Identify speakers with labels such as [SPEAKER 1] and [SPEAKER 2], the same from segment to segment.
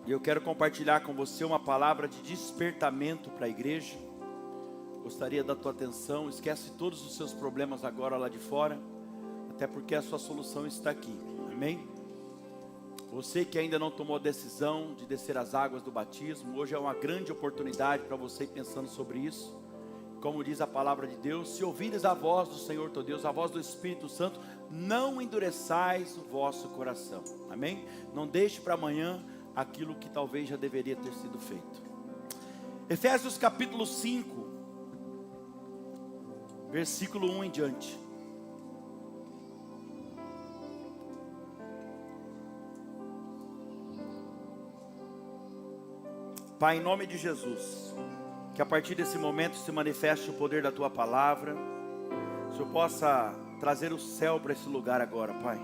[SPEAKER 1] E eu quero compartilhar com você uma palavra de despertamento para a igreja. Gostaria da tua atenção. Esquece todos os seus problemas agora lá de fora, até porque a sua solução está aqui. Amém? Você que ainda não tomou a decisão de descer as águas do batismo, hoje é uma grande oportunidade para você ir pensando sobre isso. Como diz a palavra de Deus: se ouvires a voz do Senhor teu Deus, a voz do Espírito Santo, não endureçais o vosso coração. Amém? Não deixe para amanhã aquilo que talvez já deveria ter sido feito. Efésios capítulo 5, versículo 1 em diante. Pai, em nome de Jesus, que a partir desse momento se manifeste o poder da Tua palavra. Que o Senhor possa trazer o céu para esse lugar agora, Pai.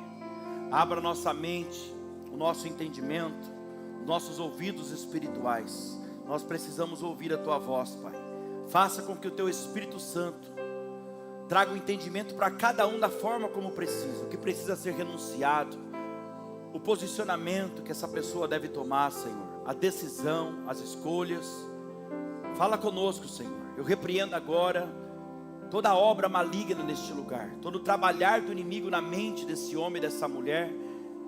[SPEAKER 1] Abra nossa mente, o nosso entendimento, nossos ouvidos espirituais. Nós precisamos ouvir a Tua voz, Pai. Faça com que o Teu Espírito Santo traga o entendimento para cada um da forma como precisa, o que precisa ser renunciado, o posicionamento que essa pessoa deve tomar, Senhor, a decisão, as escolhas. Fala conosco, Senhor. Eu repreendo agora toda obra maligna neste lugar, todo trabalhar do inimigo na mente desse homem, dessa mulher.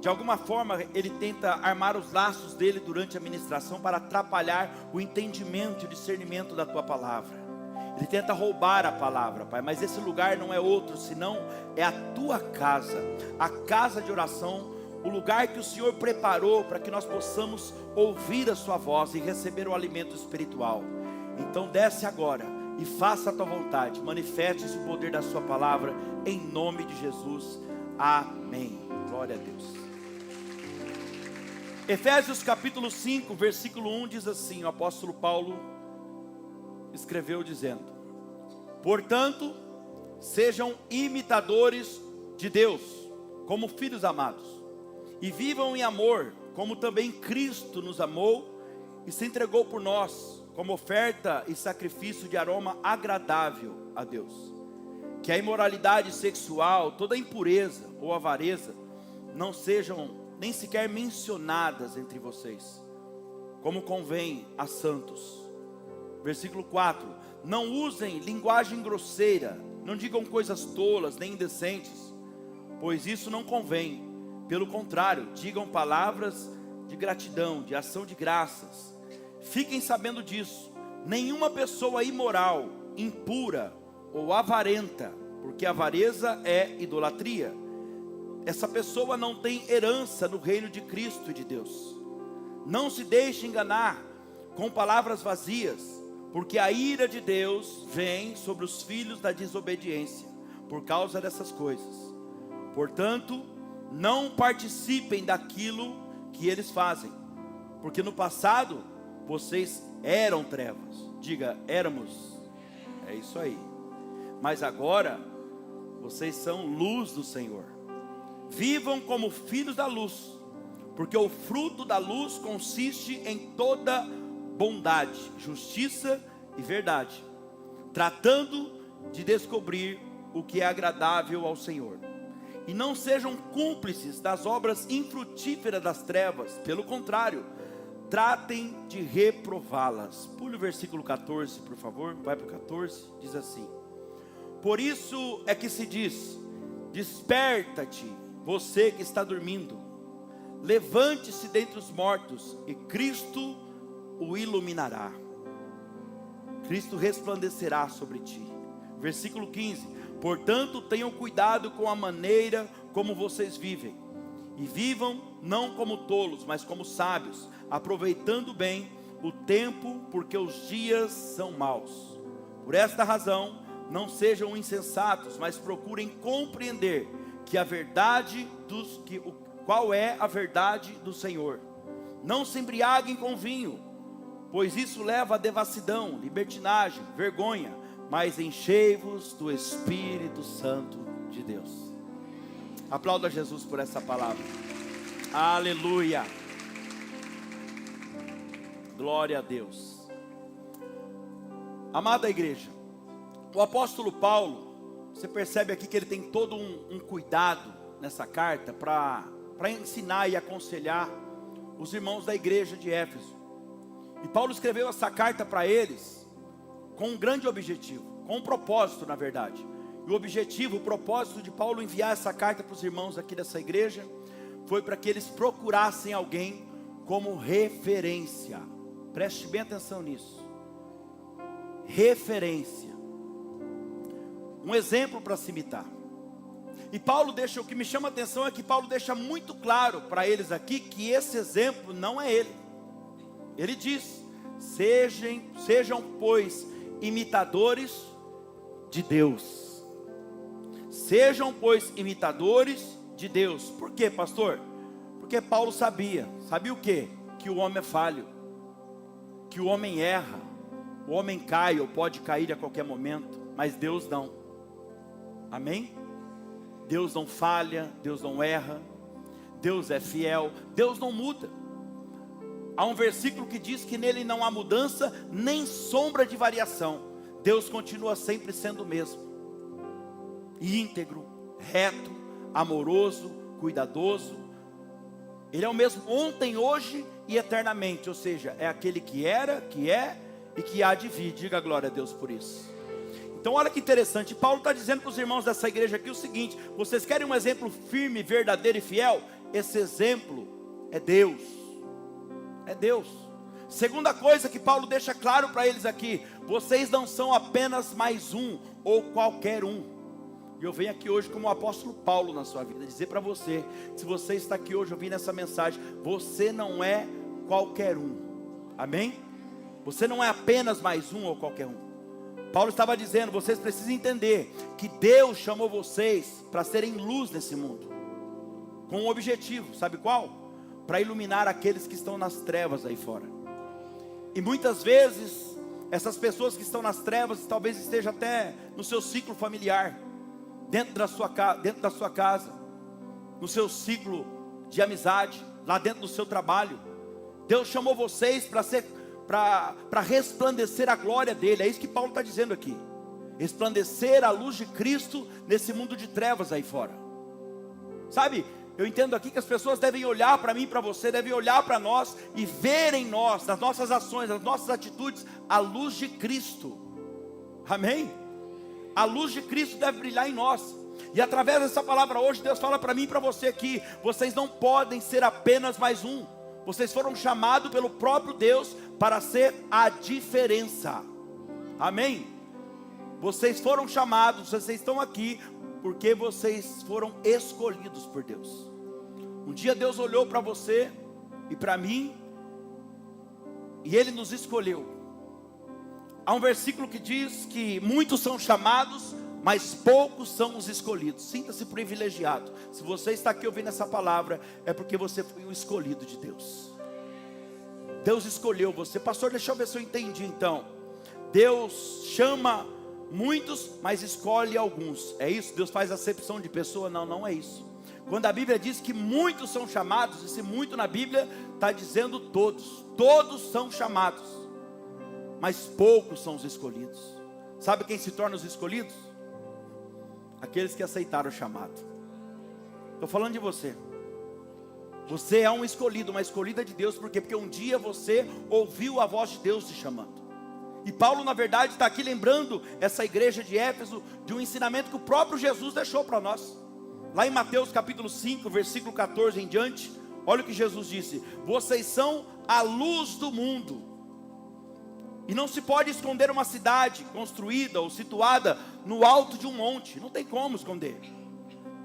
[SPEAKER 1] De alguma forma ele tenta armar os laços dele durante a ministração para atrapalhar o entendimento e o discernimento da Tua palavra. Ele tenta roubar a palavra, Pai, mas esse lugar não é outro senão é a Tua casa, a casa de oração, o lugar que o Senhor preparou para que nós possamos ouvir a Sua voz e receber o alimento espiritual. Então desce agora e faça a Tua vontade, manifeste-se o poder da Sua palavra, em nome de Jesus, amém. Glória a Deus. Efésios capítulo 5, versículo 1 diz assim, o apóstolo Paulo escreveu dizendo: portanto, sejam imitadores de Deus, como filhos amados, e vivam em amor, como também Cristo nos amou e se entregou por nós, como oferta e sacrifício de aroma agradável a Deus. Que a imoralidade sexual, toda impureza ou avareza, não sejam nem sequer mencionadas entre vocês, como convém a santos. Versículo 4, não usem linguagem grosseira, não digam coisas tolas nem indecentes, pois isso não convém. Pelo contrário, digam palavras de gratidão, de ação de graças. Fiquem sabendo disso, nenhuma pessoa imoral, impura ou avarenta, porque avareza é idolatria, essa pessoa não tem herança no reino de Cristo e de Deus. Não se deixe enganar com palavras vazias, porque a ira de Deus vem sobre os filhos da desobediência, por causa dessas coisas. Portanto, não participem daquilo que eles fazem, porque no passado, vocês eram trevas. Diga, éramos. É isso aí. Mas agora, vocês são luz do Senhor. Vivam como filhos da luz, porque o fruto da luz consiste em toda bondade, justiça e verdade, tratando de descobrir o que é agradável ao Senhor. E não sejam cúmplices das obras infrutíferas das trevas, pelo contrário, tratem de reprová-las. Pule o versículo 14, por favor, vai para o 14, diz assim: por isso é que se diz, desperta-te, você que está dormindo, levante-se dentre os mortos, e Cristo o iluminará. Cristo resplandecerá sobre ti. Versículo 15, portanto tenham cuidado com a maneira como vocês vivem, e vivam não como tolos, mas como sábios, aproveitando bem o tempo, porque os dias são maus. Por esta razão, não sejam insensatos, mas procurem compreender que a verdade qual é a verdade do Senhor. Não se embriaguem com vinho, pois isso leva à devassidão, libertinagem, vergonha, mas enchei-vos do Espírito Santo de Deus. Aplauda Jesus por essa palavra. Aleluia. Glória a Deus. Amada igreja, o apóstolo Paulo, você percebe aqui que ele tem todo um cuidado nessa carta para ensinar e aconselhar os irmãos da igreja de Éfeso. E Paulo escreveu essa carta para eles com um grande objetivo, com um propósito, na verdade. E o propósito de Paulo enviar essa carta para os irmãos aqui dessa igreja foi para que eles procurassem alguém como referência. Preste bem atenção nisso. Referência. Um exemplo para se imitar. E Paulo deixa, o que me chama a atenção é que Paulo deixa muito claro para eles aqui que esse exemplo não é ele. Ele diz: sejam pois imitadores de Deus. Sejam pois imitadores de Deus. Por quê, pastor? Porque Paulo sabia o quê? Que o homem é falho, que o homem erra, o homem cai ou pode cair a qualquer momento, mas Deus não. Amém? Deus não falha, Deus não erra, Deus é fiel, Deus não muda. Há um versículo que diz que nele não há mudança, nem sombra de variação. Deus continua sempre sendo o mesmo, íntegro, reto, amoroso, cuidadoso. Ele é o mesmo ontem, hoje e eternamente. Ou seja, é aquele que era, que é e que há de vir. Diga glória a Deus por isso. Então olha que interessante, Paulo está dizendo para os irmãos dessa igreja aqui o seguinte: vocês querem um exemplo firme, verdadeiro e fiel? Esse exemplo é Deus. É Deus. Segunda coisa que Paulo deixa claro para eles aqui: vocês não são apenas mais um ou qualquer um. E eu venho aqui hoje como o apóstolo Paulo na sua vida, dizer para você, se você está aqui hoje ouvindo essa mensagem, você não é qualquer um. Amém? Você não é apenas mais um ou qualquer um. Paulo estava dizendo: vocês precisam entender que Deus chamou vocês para serem luz nesse mundo, com um objetivo, sabe qual? Para iluminar aqueles que estão nas trevas aí fora. E muitas vezes, essas pessoas que estão nas trevas, talvez esteja até no seu ciclo familiar, dentro da sua casa, no seu ciclo de amizade, lá dentro do seu trabalho. Deus chamou vocês para resplandecer a glória dele. É isso que Paulo está dizendo aqui: resplandecer a luz de Cristo nesse mundo de trevas aí fora. Sabe, eu entendo aqui que as pessoas devem olhar para mim, para você, devem olhar para nós e ver em nós, nas nossas ações, nas nossas atitudes, a luz de Cristo. Amém? A luz de Cristo deve brilhar em nós. E através dessa palavra hoje, Deus fala para mim e para você aqui: vocês não podem ser apenas mais um. Vocês foram chamados pelo próprio Deus para ser a diferença. Amém? Vocês foram chamados, vocês estão aqui porque vocês foram escolhidos por Deus. Um dia Deus olhou para você e para mim, e Ele nos escolheu. Há um versículo que diz que muitos são chamados, mas poucos são os escolhidos. Sinta-se privilegiado. Se você está aqui ouvindo essa palavra, é porque você foi o escolhido de Deus. Deus escolheu você. Pastor, deixa eu ver se eu entendi então. Deus chama muitos, mas escolhe alguns. É isso? Deus faz acepção de pessoa? Não, não é isso. Quando a Bíblia diz que muitos são chamados, esse muito na Bíblia está dizendo todos. Todos são chamados, mas poucos são os escolhidos. Sabe quem se torna os escolhidos? Aqueles que aceitaram o chamado. Estou falando de você. Você é um escolhido, uma escolhida de Deus. Por quê? Porque um dia você ouviu a voz de Deus te chamando. E Paulo, na verdade, está aqui lembrando essa igreja de Éfeso de um ensinamento que o próprio Jesus deixou para nós. Lá em Mateus capítulo 5, versículo 14 em diante, olha o que Jesus disse: vocês são a luz do mundo. E não se pode esconder uma cidade construída ou situada no alto de um monte. Não tem como esconder.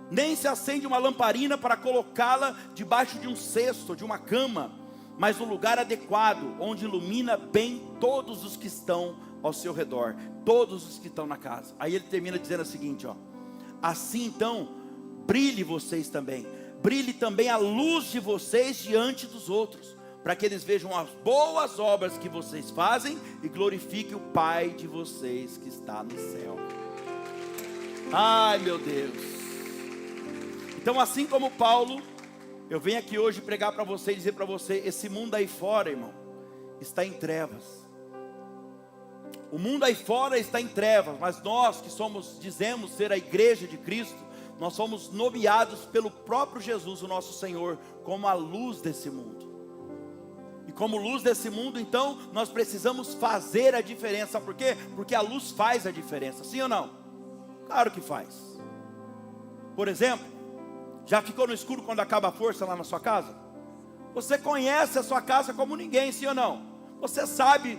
[SPEAKER 1] Nem se acende uma lamparina para colocá-la debaixo de um cesto ou de uma cama, mas no lugar adequado, onde ilumina bem todos os que estão ao seu redor, todos os que estão na casa. Aí ele termina dizendo o seguinte, ó: assim então, brilhe vocês também, brilhe também a luz de vocês diante dos outros, para que eles vejam as boas obras que vocês fazem e glorifiquem o Pai de vocês que está no céu. Ai, meu Deus. Então, assim como Paulo, eu venho aqui hoje pregar para você e dizer para você: esse mundo aí fora, irmão, está em trevas. O mundo aí fora está em trevas, mas nós que dizemos ser a igreja de Cristo, nós somos nomeados pelo próprio Jesus, o nosso Senhor, como a luz desse mundo. como luz desse mundo, então, nós precisamos fazer a diferença. Sabe por quê? Porque a luz faz a diferença, sim ou não? Claro que faz. Por exemplo, já ficou no escuro quando acaba a força lá na sua casa? Você conhece a sua casa como ninguém, sim ou não? Você sabe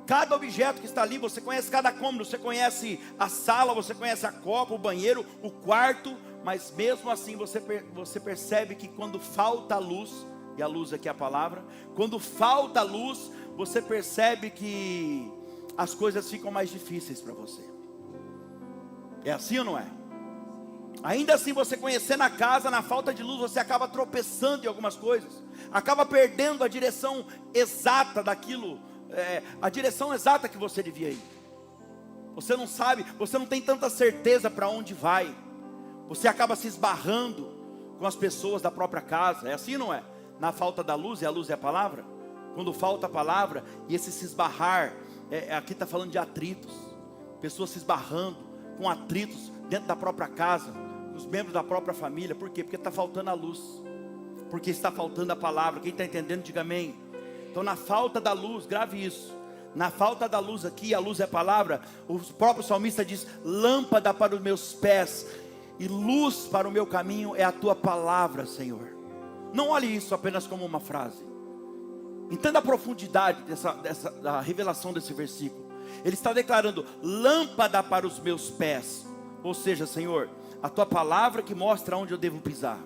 [SPEAKER 1] cada objeto que está ali, você conhece cada cômodo, você conhece a sala, você conhece a copa, o banheiro, o quarto, mas mesmo assim você percebe que quando falta a luz, e a luz aqui é a palavra, quando falta a luz, você percebe que as coisas ficam mais difíceis para você. É assim ou não é? Ainda assim, você conhecendo a casa, na falta de luz, você acaba tropeçando em algumas coisas, acaba perdendo a direção exata daquilo, a direção exata que você devia ir. Você não sabe, você não tem tanta certeza para onde vai, você acaba se esbarrando com as pessoas da própria casa. É assim ou não é? Na falta da luz, e a luz é a palavra, quando falta a palavra, e esse se esbarrar, aqui está falando de atritos, pessoas se esbarrando com atritos dentro da própria casa, os membros da própria família. Por quê? Porque está faltando a luz, porque está faltando a palavra. Quem está entendendo, diga amém. Então, na falta da luz, grave isso, na falta da luz aqui, a luz é a palavra. O próprio salmista diz: lâmpada para os meus pés e luz para o meu caminho é a tua palavra, Senhor. Não olhe isso apenas como uma frase, entenda a profundidade da revelação desse versículo. Ele está declarando: lâmpada para os meus pés, ou seja, Senhor, a tua palavra que mostra onde eu devo pisar.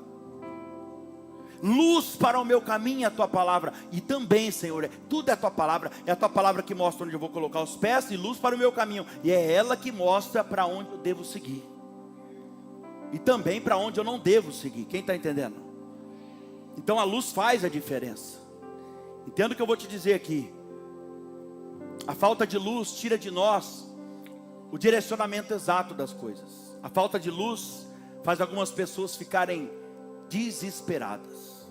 [SPEAKER 1] Luz para o meu caminho, a tua palavra. E também, Senhor, tudo é a tua palavra. É a tua palavra que mostra onde eu vou colocar os pés, e luz para o meu caminho. E é ela que mostra para onde eu devo seguir, e também para onde eu não devo seguir. Quem está entendendo? Então a luz faz a diferença. Entenda o que eu vou te dizer aqui. A falta de luz tira de nós o direcionamento exato das coisas. A falta de luz faz algumas pessoas ficarem desesperadas.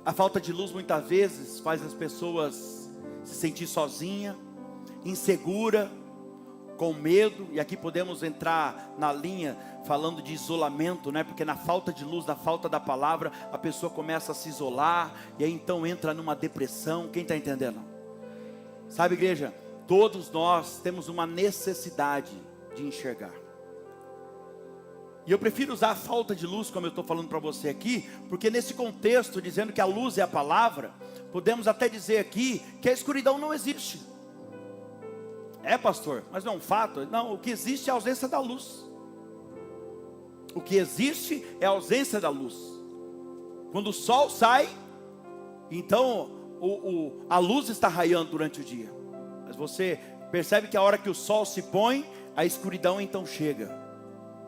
[SPEAKER 1] A falta de luz muitas vezes faz as pessoas se sentir sozinha, insegura, com medo. E aqui podemos entrar na linha falando de isolamento, né? Porque na falta de luz, na falta da palavra, a pessoa começa a se isolar, e aí então entra numa depressão. Quem está entendendo? Sabe, igreja, todos nós temos uma necessidade de enxergar. E eu prefiro usar a falta de luz, como eu estou falando para você aqui, porque nesse contexto, dizendo que a luz é a palavra, podemos até dizer aqui que a escuridão não existe. É, pastor, mas não é um fato? Não, o que existe é a ausência da luz. O que existe é a ausência da luz. Quando o sol sai, então a luz está raiando durante o dia. Mas você percebe que a hora que o sol se põe, a escuridão então chega.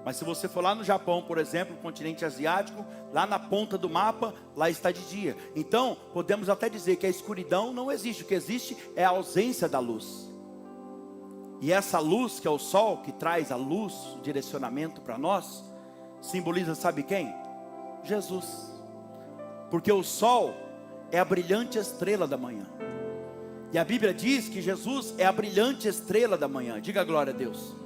[SPEAKER 1] Mas se você for lá no Japão, por exemplo, no continente asiático, lá na ponta do mapa, lá está de dia. Então, podemos até dizer que a escuridão não existe. O que existe é a ausência da luz. E essa luz, que é o sol, que traz a luz, o direcionamento para nós, simboliza, sabe quem? Jesus. Porque o sol é a brilhante estrela da manhã. E a Bíblia diz que Jesus é a brilhante estrela da manhã. Diga glória a Deus.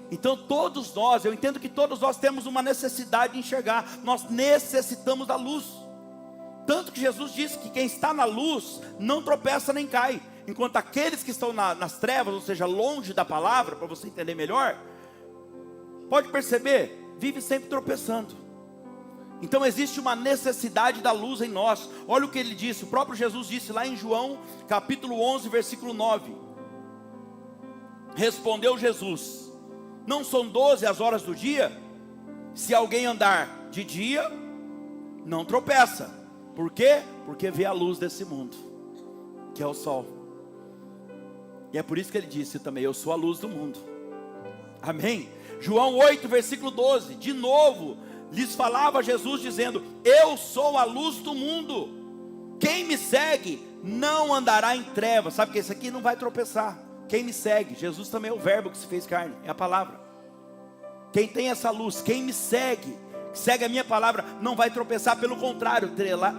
[SPEAKER 1] Então todos nós, eu entendo que todos nós temos uma necessidade de enxergar. Nós necessitamos da luz. Tanto que Jesus disse que quem está na luz não tropeça nem cai. Enquanto aqueles que estão nas trevas, ou seja, longe da palavra, para você entender melhor, pode perceber, vive sempre tropeçando. Então existe uma necessidade da luz em nós. Olha o que ele disse, o próprio Jesus disse lá em João capítulo 11, versículo 9. Respondeu Jesus: não são 12 as horas do dia? Se alguém andar de dia, não tropeça. Por quê? Porque vê a luz desse mundo, que é o sol. E é por isso que ele disse também: eu sou a luz do mundo. Amém? João 8, versículo 12. De novo, lhes falava Jesus dizendo: eu sou a luz do mundo. Quem me segue não andará em trevas. Sabe que esse aqui não vai tropeçar. Quem me segue, Jesus também é o verbo que se fez carne, é a palavra. Quem tem essa luz, quem me segue, segue a minha palavra, não vai tropeçar. Pelo contrário,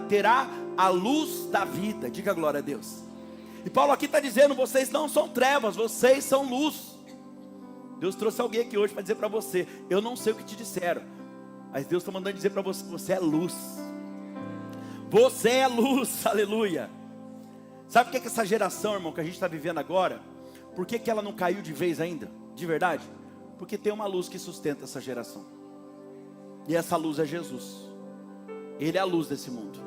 [SPEAKER 1] terá a luz da vida. Diga glória a Deus. E Paulo aqui está dizendo: vocês não são trevas, vocês são luz. Deus trouxe alguém aqui hoje para dizer para você: eu não sei o que te disseram, mas Deus está mandando dizer para você que você é luz. Você é luz, aleluia. Sabe o que é que essa geração, irmão, que a gente está vivendo agora, por que que ela não caiu de vez ainda? De verdade? Porque tem uma luz que sustenta essa geração. E essa luz é Jesus. Ele é a luz desse mundo.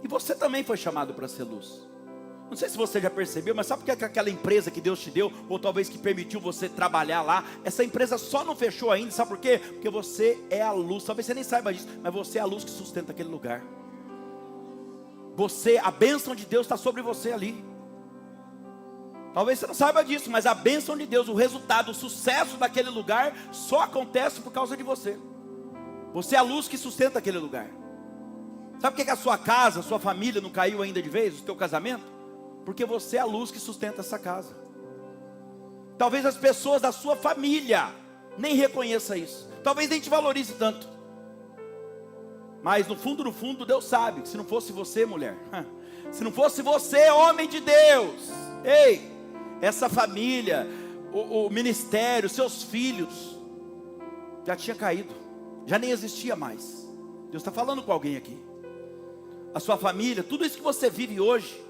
[SPEAKER 1] E você também foi chamado para ser luz. Não sei se você já percebeu, mas sabe por que aquela empresa que Deus te deu, ou talvez que permitiu você trabalhar lá, essa empresa só não fechou ainda, sabe por quê? Porque você é a luz. Talvez você nem saiba disso, mas você é a luz que sustenta aquele lugar. Você, a bênção de Deus está sobre você ali. Talvez você não saiba disso, mas a bênção de Deus, o resultado, o sucesso daquele lugar só acontece por causa de você. Você é a luz que sustenta aquele lugar. Sabe por que a sua casa, a sua família não caiu ainda de vez, o teu casamento? Porque você é a luz que sustenta essa casa. Talvez as pessoas da sua família nem reconheçam isso. Talvez nem te valorize tanto. Mas no fundo, Deus sabe que se não fosse você, mulher, se não fosse você, homem de Deus, ei, essa família, o ministério, seus filhos, já tinha caído, já nem existia mais. Deus está falando com alguém aqui. A sua família, tudo isso que você vive hoje,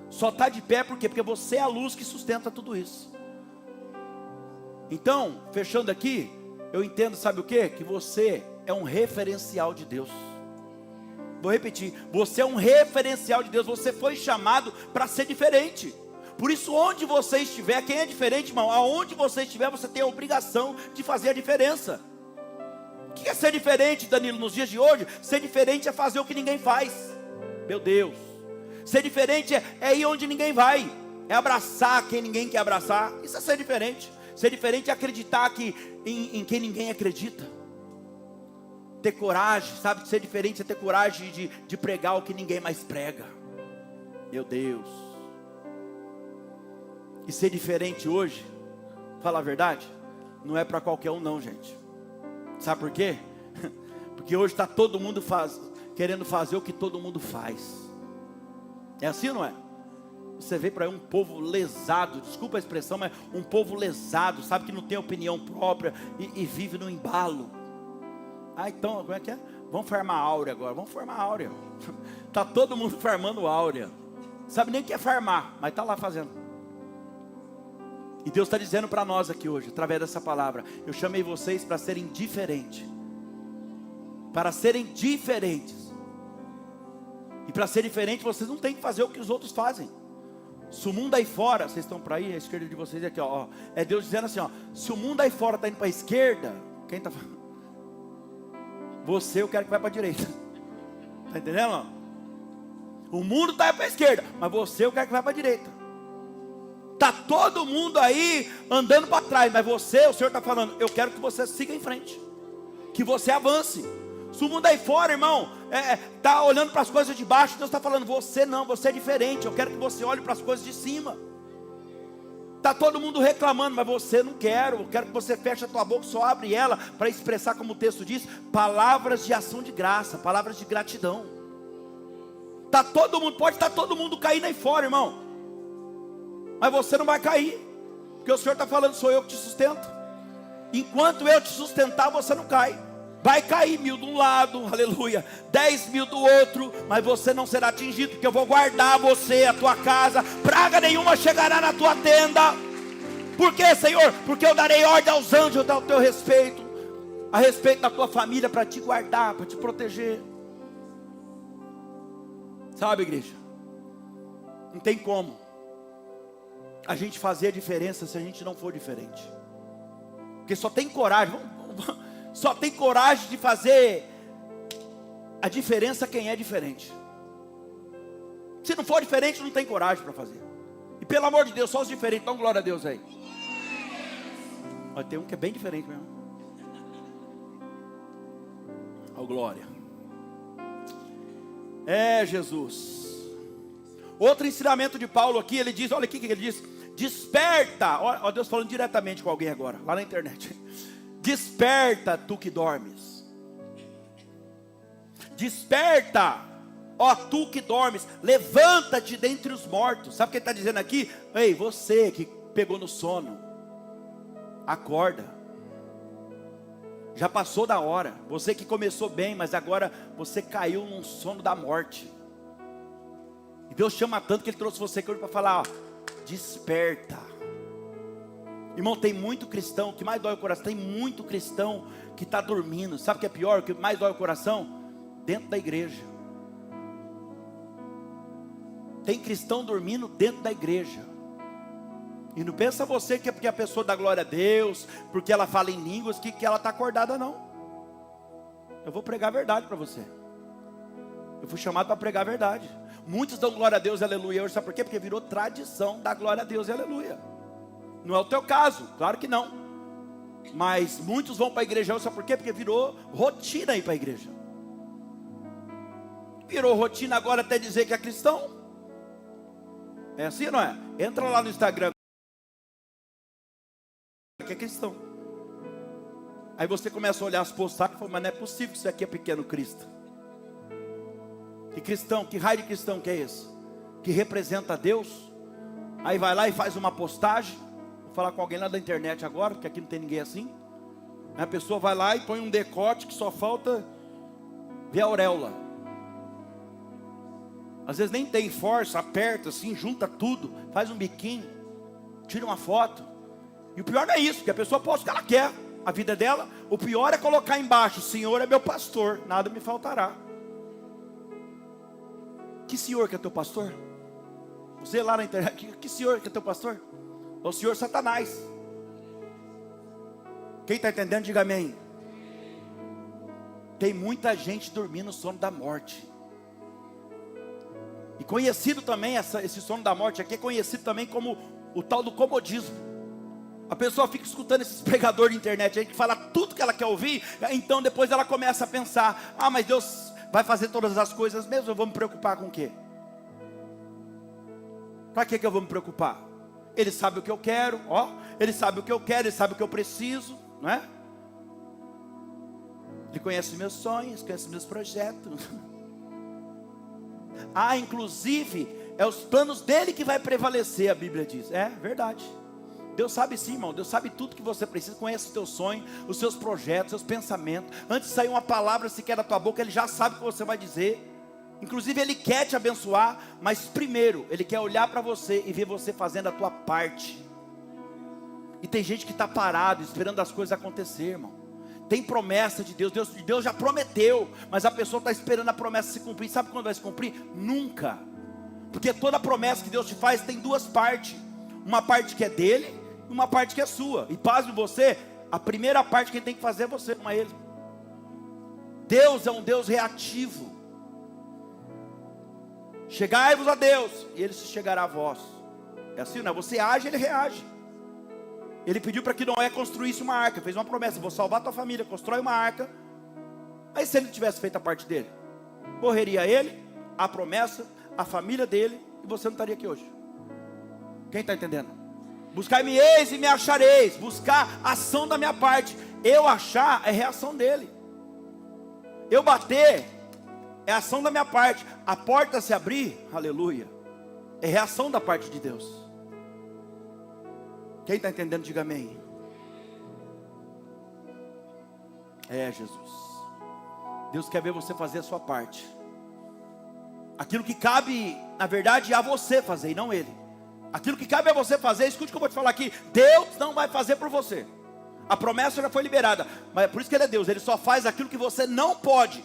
[SPEAKER 1] só está de pé por quê? Porque você é a luz que sustenta tudo isso. Então, fechando aqui, eu entendo, sabe o quê? Que você é um referencial de Deus. Vou repetir, você é um referencial de Deus. Você foi chamado para ser diferente. Por isso, onde você estiver, quem é diferente, irmão, aonde você estiver, você tem a obrigação de fazer a diferença. O que é ser diferente, Danilo, nos dias de hoje? Ser diferente é fazer o que ninguém faz. Meu Deus. Ser diferente é ir onde ninguém vai, é abraçar quem ninguém quer abraçar. Isso é ser diferente. Ser diferente é acreditar em quem ninguém acredita. Ter coragem, sabe? Ser diferente é ter coragem de pregar o que ninguém mais prega. Meu Deus. E ser diferente hoje, falar a verdade, não é para qualquer um não, gente. Sabe por quê? Porque hoje está todo mundo querendo fazer o que todo mundo faz. É assim ou não é? Você vê por aí um povo lesado, desculpa a expressão, mas um povo lesado, sabe, que não tem opinião própria e vive no embalo. Ah, então, como é que é? Vamos farmar áurea agora, vamos farmar áurea. Está todo mundo farmando áurea. Sabe nem o que é farmar, mas está lá fazendo. E Deus está dizendo para nós aqui hoje, através dessa palavra, eu chamei vocês para serem diferentes. Para serem diferentes. E para ser diferente, vocês não têm que fazer o que os outros fazem. Se o mundo aí fora, vocês estão para aí, a esquerda de vocês aqui, ó, é Deus dizendo assim, ó, se o mundo aí fora está indo para a esquerda, quem está falando? Você, eu quero que vá para a direita. Está entendendo? Ó? O mundo está indo para a esquerda, mas você, eu quero que vá para a direita. Está todo mundo aí andando para trás, mas você, o Senhor está falando, eu quero que você siga em frente, que você avance. Se o mundo aí fora, irmão, está olhando para as coisas de baixo, Deus está falando, você não, você é diferente, eu quero que você olhe para as coisas de cima. Está todo mundo reclamando, mas você não quero, eu quero que você feche a tua boca, só abre ela, para expressar, como o texto diz, palavras de ação de graça, palavras de gratidão. Tá todo mundo, pode estar todo mundo caindo aí fora, irmão, mas você não vai cair, porque o Senhor está falando, sou eu que te sustento. Enquanto eu te sustentar, você não cai. Vai cair 1000 de um lado, aleluia, 10.000 do outro, mas você não será atingido, porque eu vou guardar você, a tua casa, praga nenhuma chegará na tua tenda. Por quê, Senhor? Porque eu darei ordem aos anjos ao teu respeito, a respeito da tua família, para te guardar, para te proteger. Sabe, igreja, não tem como a gente fazer a diferença se a gente não for diferente, porque só tem coragem, só tem coragem de fazer a diferença quem é diferente. Se não for diferente, não tem coragem para fazer. E pelo amor de Deus, só os diferentes, dão glória a Deus aí. Mas tem um que é bem diferente mesmo. Oh, glória. É, Jesus. Outro ensinamento de Paulo aqui, ele diz, olha aqui o que ele diz. Desperta, ó Deus falando diretamente com alguém agora, lá na internet. Desperta, tu que dormes. Desperta, ó tu que dormes. Levanta-te dentre os mortos. Sabe o que ele está dizendo aqui? Ei, você que pegou no sono, acorda. Já passou da hora. Você que começou bem, mas agora você caiu num sono da morte. E Deus chama tanto que Ele trouxe você aqui hoje para falar, ó, desperta. Irmão, tem muito cristão, o que mais dói o coração, tem muito cristão que está dormindo. Sabe o que é pior? O que mais dói o coração? Dentro da igreja. Tem cristão dormindo dentro da igreja. E não pensa você que é porque a pessoa dá glória a Deus, porque ela fala em línguas, que ela está acordada, não. Eu vou pregar a verdade para você. Eu fui chamado para pregar a verdade. Muitos dão glória a Deus e aleluia hoje, sabe por quê? Porque virou tradição dar glória a Deus e aleluia. Não é o teu caso, claro que não. Mas muitos vão para a igreja hoje, sabe por quê? Porque virou rotina ir para a igreja. Virou rotina agora até dizer que é cristão. É assim, não é? Entra lá no Instagram, que é cristão. Aí você começa a olhar as postagens e fala, mas não é possível que isso aqui é pequeno Cristo. Que cristão, que raio de cristão que é esse? Que representa Deus. Aí vai lá e faz uma postagem. Vou falar com alguém lá da internet agora, porque aqui não tem ninguém assim. A pessoa vai lá e põe um decote que só falta ver a auréola. Às vezes nem tem força, aperta assim, junta tudo, faz um biquinho, tira uma foto. E o pior não é isso, porque a pessoa posta o que ela quer, a vida dela. O pior é colocar embaixo, o Senhor é meu pastor, nada me faltará. Que Senhor que é teu pastor? Você lá na internet, que Senhor que é teu pastor? É o Senhor Satanás. Quem está entendendo, diga amém. Tem muita gente dormindo no sono da morte. E conhecido também, esse sono da morte aqui é conhecido também como o tal do comodismo. A pessoa fica escutando esses pregadores de internet aí que fala tudo que ela quer ouvir. Então depois ela começa a pensar, ah, mas Deus vai fazer todas as coisas mesmo, eu vou me preocupar com o quê? Para que eu vou me preocupar? Ele sabe o que eu quero, ó. Ele sabe o que eu quero, ele sabe o que eu preciso, não é? Ele conhece os meus sonhos, conhece os meus projetos. Ah, inclusive, é os planos dele que vai prevalecer, a Bíblia diz. É verdade. Deus sabe sim, irmão. Deus sabe tudo que você precisa. Conhece o teu sonho, os seus projetos, os seus pensamentos. Antes de sair uma palavra sequer da tua boca, Ele já sabe o que você vai dizer. Inclusive Ele quer te abençoar, mas primeiro Ele quer olhar para você e ver você fazendo a tua parte. E tem gente que está parado, esperando as coisas acontecer, irmão. Tem promessa de Deus. Deus já prometeu, mas a pessoa está esperando a promessa se cumprir. Sabe quando vai se cumprir? Nunca. Porque toda promessa que Deus te faz tem duas partes. Uma parte que é dele, uma parte que é sua. E pasme você, a primeira parte que ele tem que fazer é você, não é ele. Deus é um Deus reativo. Chegai-vos a Deus, e Ele se chegará a vós. É assim, não é? Você age, Ele reage. Ele pediu para que Noé construísse uma arca. Fez uma promessa, vou salvar a tua família, constrói uma arca. Aí se ele tivesse feito a parte dele, morreria ele, a promessa, a família dele, e você não estaria aqui hoje. Quem está entendendo? Buscai-me eis e me achareis. Buscar a ação da minha parte. Eu achar é reação dele. Eu bater é ação da minha parte. A porta se abrir, aleluia, é reação da parte de Deus. Quem está entendendo, diga amém. É, Jesus. Deus quer ver você fazer a sua parte. Aquilo que cabe, na verdade, a você fazer e não Ele. Aquilo que cabe a você fazer, escute o que eu vou te falar aqui. Deus não vai fazer por você. A promessa já foi liberada, mas é por isso que Ele é Deus. Ele só faz aquilo que você não pode.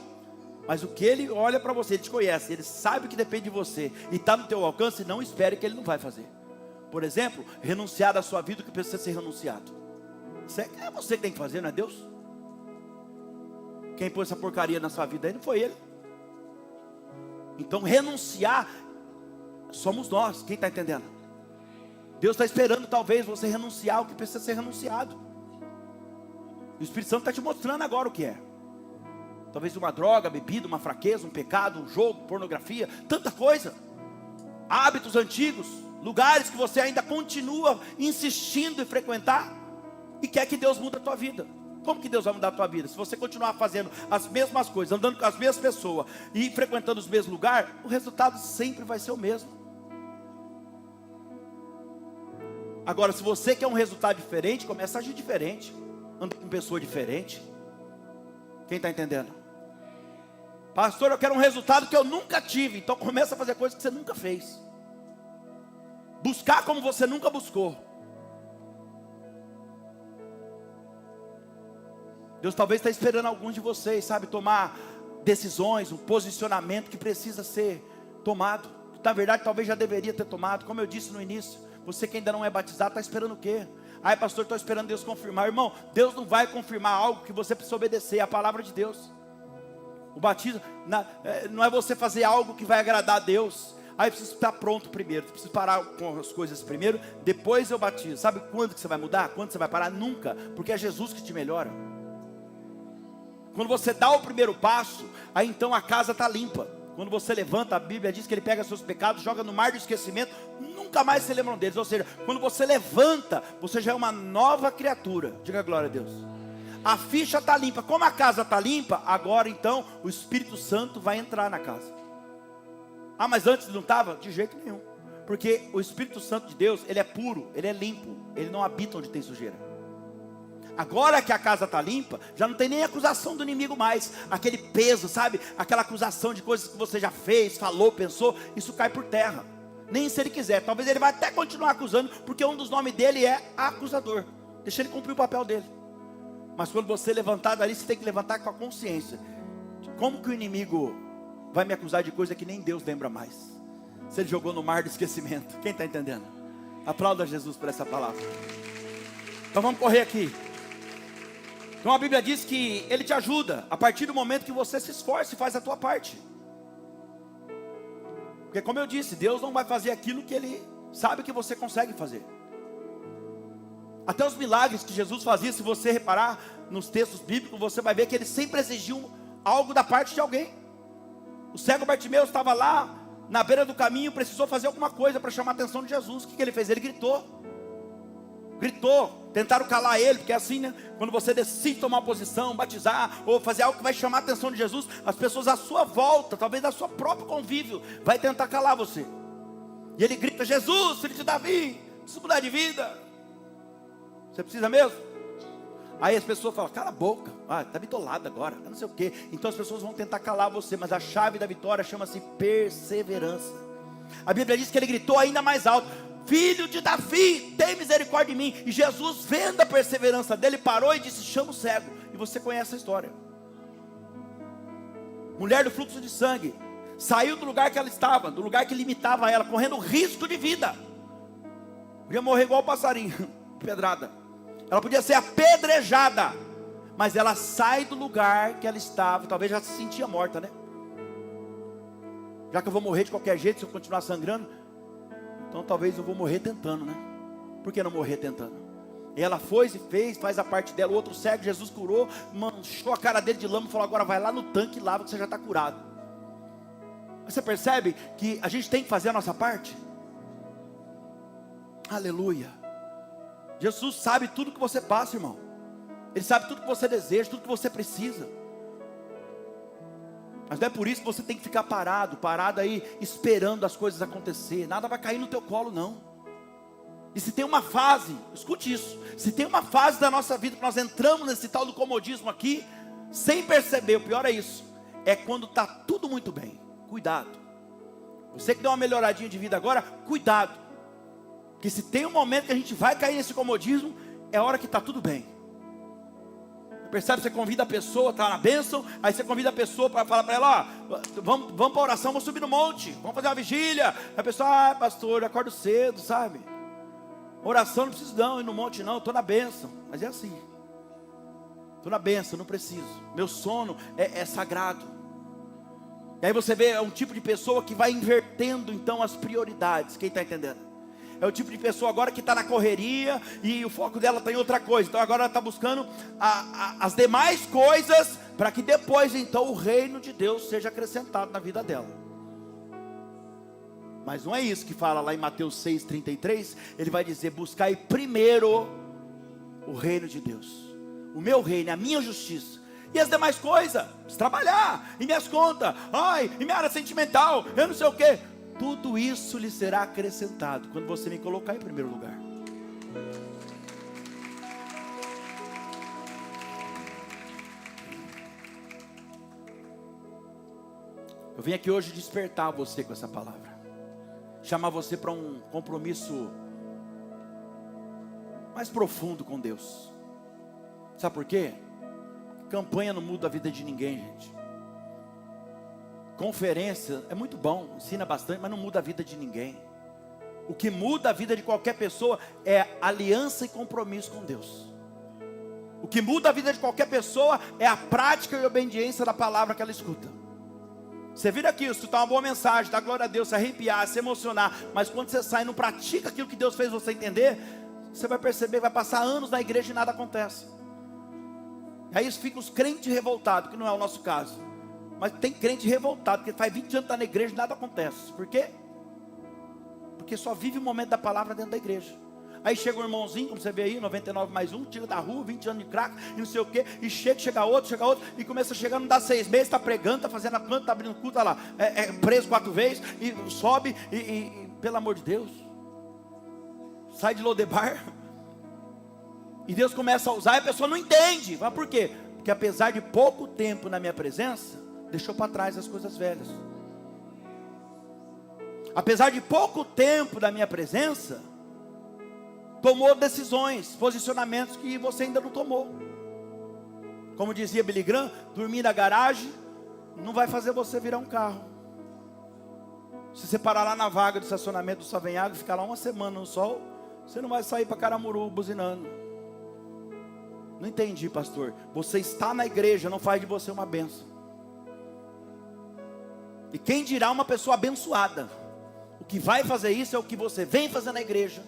[SPEAKER 1] Mas o que Ele olha para você, Ele te conhece, Ele sabe o que depende de você e está no teu alcance. Não espere que Ele não vai fazer. Por exemplo, renunciar da sua vida o que precisa ser renunciado. Isso é você que tem que fazer, não é Deus? Quem pôs essa porcaria na sua vida aí não foi Ele. Então renunciar somos nós. Quem está entendendo? Deus está esperando talvez você renunciar o que precisa ser renunciado. O Espírito Santo está te mostrando agora o que é. Talvez uma droga, bebida, uma fraqueza, um pecado, um jogo, pornografia, tanta coisa. Hábitos antigos, lugares que você ainda continua insistindo em frequentar e quer que Deus mude a tua vida. Como que Deus vai mudar a tua vida? Se você continuar fazendo as mesmas coisas, andando com as mesmas pessoas e frequentando os mesmos lugares, o resultado sempre vai ser o mesmo. Agora, se você quer um resultado diferente, começa a agir diferente, anda com pessoa diferente, Quem está entendendo? Pastor, eu quero um resultado que eu nunca tive. Então começa a fazer coisas que você nunca fez. Buscar como você nunca buscou. Deus talvez está esperando alguns de vocês, sabe, tomar decisões, um posicionamento que precisa ser tomado. Na verdade, talvez já deveria ter tomado. Como eu disse no início, você que ainda não é batizado, está esperando o quê? Ai, pastor, estou esperando Deus confirmar. Irmão, Deus não vai confirmar algo que você precisa obedecer, é a palavra de Deus. O batismo não é você fazer algo que vai agradar a Deus. Aí eu preciso estar pronto primeiro, eu preciso parar com as coisas primeiro, depois eu batizo. Sabe quando que você vai mudar? Quando você vai parar? Nunca, porque é Jesus que te melhora. Quando você dá o primeiro passo, aí então a casa está limpa. Quando você levanta, a Bíblia diz que Ele pega seus pecados, joga no mar do esquecimento, nunca mais se lembram deles. Ou seja, quando você levanta, você já é uma nova criatura. Diga glória a Deus. A ficha está limpa. Como a casa está limpa, agora então o Espírito Santo vai entrar na casa. Ah, mas antes não estava? De jeito nenhum. Porque o Espírito Santo de Deus, ele é puro, ele é limpo, ele não habita onde tem sujeira. Agora que a casa está limpa, já não tem nem acusação do inimigo mais. Aquele peso, sabe? Aquela acusação de coisas que você já fez, falou, pensou, isso cai por terra. Nem se ele quiser, talvez ele vai até continuar acusando, porque um dos nomes dele é acusador. Deixa ele cumprir o papel dele. Mas quando você levantar dali, você tem que levantar com a consciência. Como que o inimigo vai me acusar de coisa que nem Deus lembra mais? Se ele jogou no mar do esquecimento. Quem está entendendo? Aplauda Jesus por essa palavra. Então vamos correr aqui. Então a Bíblia diz que Ele te ajuda a partir do momento que você se esforça e faz a tua parte. Porque como eu disse, Deus não vai fazer aquilo que Ele sabe que você consegue fazer. Até os milagres que Jesus fazia, se você reparar nos textos bíblicos, você vai ver que Ele sempre exigiu algo da parte de alguém. O cego Bartimeu estava lá na beira do caminho, precisou fazer alguma coisa para chamar a atenção de Jesus. O que ele fez? Ele gritou. Tentaram calar ele, porque é assim, né? Quando você decide tomar uma posição, batizar, ou fazer algo que vai chamar a atenção de Jesus, as pessoas à sua volta, talvez da sua próprio convívio, vai tentar calar você. E ele grita: Jesus, filho de Davi, preciso mudar de vida. Você precisa mesmo? Aí as pessoas falam: cala a boca, está bitolado agora, não sei o quê. Então as pessoas vão tentar calar você, mas a chave da vitória chama-se perseverança. A Bíblia diz que ele gritou ainda mais alto: filho de Davi, tem misericórdia de mim. E Jesus, vendo a perseverança dele, parou e disse: chama o cego. E você conhece a história. Mulher do fluxo de sangue saiu do lugar que ela estava, do lugar que limitava ela, correndo risco de vida. Podia morrer igual o passarinho, pedrada. Ela podia ser apedrejada, mas ela sai do lugar que ela estava. Talvez já se sentia morta, né? Já que eu vou morrer de qualquer jeito se eu continuar sangrando, então talvez eu vou morrer tentando, né? Por que não morrer tentando? E ela foi e fez, faz a parte dela. O outro cego, Jesus curou, manchou a cara dele de lama e falou: agora vai lá no tanque e lava que você já está curado. Você percebe que a gente tem que fazer a nossa parte? Aleluia. Jesus sabe tudo que você passa, irmão. Ele sabe tudo que você deseja, tudo que você precisa. Mas não é por isso que você tem que ficar parado aí, esperando as coisas acontecer. Nada vai cair no teu colo, não. E se tem uma fase, escute isso, se tem uma fase da nossa vida que nós entramos nesse tal do comodismo aqui, sem perceber, o pior é isso, é quando está tudo muito bem. Cuidado. Você que deu uma melhoradinha de vida agora, cuidado. Que se tem um momento que a gente vai cair nesse comodismo, é a hora que está tudo bem. Percebe? Você convida a pessoa, está na bênção, aí você convida a pessoa para falar para ela: ó, vamos para a oração, vamos subir no monte, vamos fazer uma vigília. Aí a pessoa: pastor, eu acordo cedo, sabe? Oração não preciso não, ir no monte não, estou na bênção. Mas é assim, estou na bênção, não preciso. Meu sono é sagrado. E aí você vê, é um tipo de pessoa que vai invertendo então as prioridades. Quem está entendendo? É o tipo de pessoa agora que está na correria e o foco dela está em outra coisa. Então agora ela está buscando as demais coisas, para que depois então o reino de Deus seja acrescentado na vida dela. Mas não é isso que fala lá em Mateus 6,33. Ele vai dizer: buscai primeiro o reino de Deus, o meu reino, a minha justiça. E as demais coisas, trabalhar, e minhas contas, e minha área sentimental, eu não sei o que. Tudo isso lhe será acrescentado quando você me colocar em primeiro lugar. Eu vim aqui hoje despertar você com essa palavra, chamar você para um compromisso mais profundo com Deus. Sabe por quê? Campanha não muda a vida de ninguém, gente. Conferência é muito bom, ensina bastante, mas não muda a vida de ninguém. O que muda a vida de qualquer pessoa é aliança e compromisso com Deus. O que muda a vida de qualquer pessoa é a prática e obediência da palavra que ela escuta. Você vir aqui, escutar uma boa mensagem, dar glória a Deus, se arrepiar, se emocionar, mas quando você sai e não pratica aquilo que Deus fez você entender, você vai perceber, vai passar anos na igreja e nada acontece. Aí fica os crentes revoltados, que não é o nosso caso. Mas tem crente revoltado, porque faz 20 anos que está na igreja e nada acontece. Por quê? Porque só vive o momento da palavra dentro da igreja. Aí chega um irmãozinho, como você vê aí, 99 mais 1, tira da rua, 20 anos de crack, e não sei o quê, e chega outro, e começa a chegar, não dá 6 meses, está pregando, está fazendo a planta, está abrindo culto, está lá, preso 4 vezes, e sobe, e pelo amor de Deus, sai de Lodebar, e Deus começa a usar, e a pessoa não entende. Mas por quê? Porque apesar de pouco tempo na minha presença, deixou para trás as coisas velhas. Apesar de pouco tempo da minha presença, tomou decisões, posicionamentos que você ainda não tomou. Como dizia Billy Graham, dormir na garagem não vai fazer você virar um carro. Se você parar lá na vaga do estacionamento do Savenhago e ficar lá uma semana no sol, você não vai sair para Caramuru buzinando. Não entendi, pastor. Você está na igreja, não faz de você uma bênção. E quem dirá uma pessoa abençoada? O que vai fazer isso é o que você vem fazer na igreja,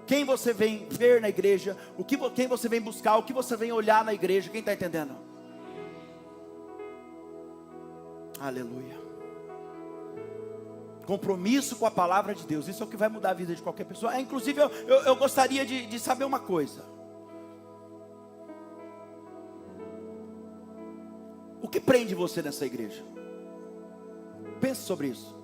[SPEAKER 1] quem você vem ver na igreja, quem você vem buscar, o que você vem olhar na igreja. Quem está entendendo? Aleluia. Compromisso com a palavra de Deus, isso é o que vai mudar a vida de qualquer pessoa. Inclusive eu gostaria de saber uma coisa. O que prende você nessa igreja? Pense sobre isso.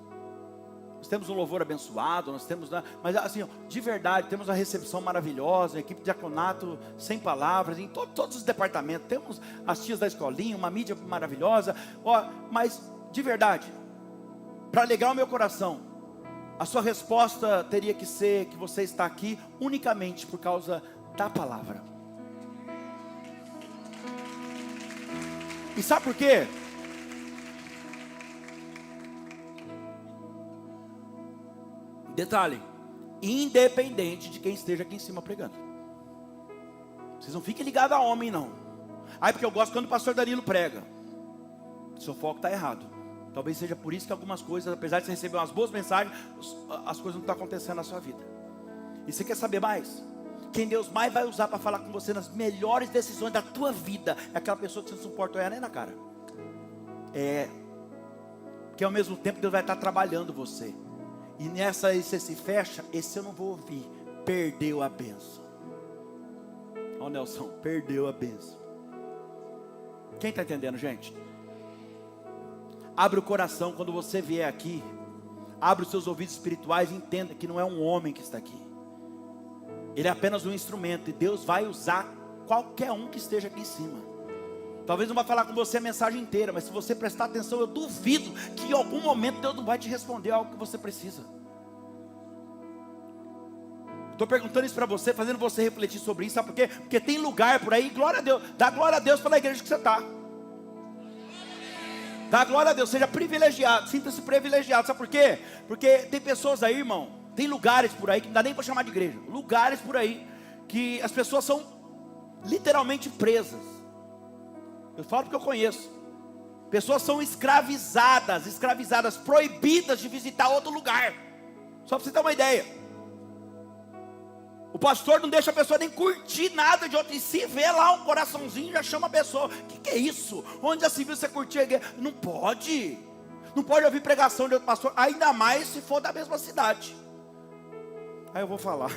[SPEAKER 1] Nós temos um louvor abençoado, nós temos, mas assim, de verdade, temos uma recepção maravilhosa, equipe de diaconato sem palavras, em todos os departamentos, temos as tias da escolinha, uma mídia maravilhosa, mas de verdade, para alegrar o meu coração, a sua resposta teria que ser que você está aqui unicamente por causa da palavra. E sabe por quê? Detalhe, independente de quem esteja aqui em cima pregando. Vocês não fiquem ligados a homem não. Porque eu gosto quando o pastor Danilo prega. Seu foco está errado. Talvez seja por isso que algumas coisas, apesar de você receber umas boas mensagens, as coisas não estão acontecendo na sua vida. E você quer saber mais? Quem Deus mais vai usar para falar com você nas melhores decisões da tua vida é aquela pessoa que você não suporta olhar nem na cara. Porque ao mesmo tempo Deus vai estar trabalhando você. E nessa aí você se fecha, esse eu não vou ouvir. Perdeu a bênção. Ó Nelson, perdeu a bênção. Quem está entendendo, gente? Abre o coração quando você vier aqui. Abre os seus ouvidos espirituais e entenda que não é um homem que está aqui. Ele é apenas um instrumento. E Deus vai usar qualquer um que esteja aqui em cima. Talvez não vai falar com você a mensagem inteira, mas se você prestar atenção, eu duvido que em algum momento Deus não vai te responder algo que você precisa. Estou perguntando isso para você, fazendo você refletir sobre isso, sabe por quê? Porque tem lugar por aí, glória a Deus, dá glória a Deus pela igreja que você está. Dá glória a Deus, seja privilegiado, sinta-se privilegiado, sabe por quê? Porque tem pessoas aí, irmão, tem lugares por aí, que não dá nem para chamar de igreja, lugares por aí, que as pessoas são literalmente presas. Eu falo porque eu conheço. Pessoas são escravizadas, proibidas de visitar outro lugar. Só para você ter uma ideia. O pastor não deixa a pessoa nem curtir nada de outro. E se vê lá um coraçãozinho, já chama a pessoa. O que é isso? Onde já se viu você curtir a igreja? Não pode. Não pode ouvir pregação de outro pastor. Ainda mais se for da mesma cidade. Aí eu vou falar.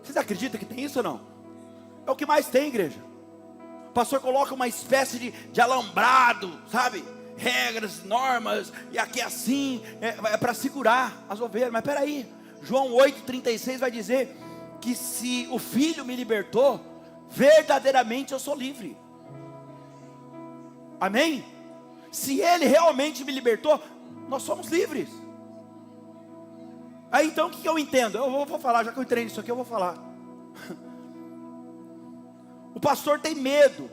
[SPEAKER 1] Vocês acreditam que tem isso ou não? É o que mais tem, igreja. O pastor coloca uma espécie de alambrado, sabe? Regras, normas, e aqui é assim, é para segurar as ovelhas. Mas peraí, João 8,36 vai dizer que se o Filho me libertou, verdadeiramente eu sou livre. Amém? Se Ele realmente me libertou, nós somos livres. Aí então o que eu entendo? Eu vou falar, já que eu entrei nisso aqui, eu vou falar. O pastor tem medo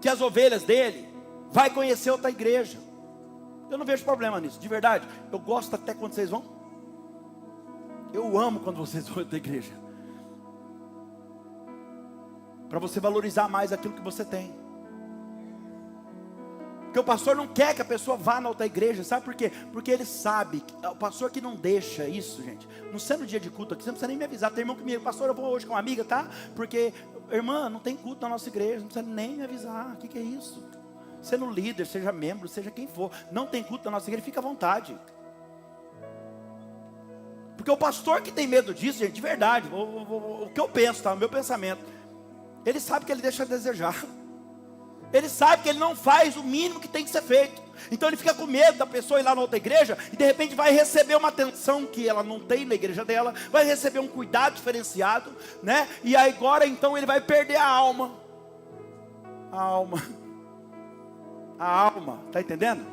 [SPEAKER 1] que as ovelhas dele vai conhecer outra igreja. Eu não vejo problema nisso, de verdade. Eu gosto até quando vocês vão. Eu amo quando vocês vão a outra igreja, para você valorizar mais aquilo que você tem. Porque o pastor não quer que a pessoa vá na outra igreja, sabe por quê? Porque ele sabe, o pastor que não deixa isso, gente, não sendo dia de culto aqui, você não precisa nem me avisar. Tem irmão que me diz, pastor, eu vou hoje com uma amiga, tá? Porque, irmã, não tem culto na nossa igreja, não precisa nem me avisar. O que é isso? Sendo líder, seja membro, seja quem for, não tem culto na nossa igreja, fica à vontade. Porque o pastor que tem medo disso, gente, de verdade, o que eu penso, tá? O meu pensamento, ele sabe que ele deixa a desejar. Ele sabe que ele não faz o mínimo que tem que ser feito. Então ele fica com medo da pessoa ir lá na outra igreja e de repente vai receber uma atenção que ela não tem na igreja dela, vai receber um cuidado diferenciado, né? E aí agora então ele vai perder a alma. A alma. A alma, tá entendendo?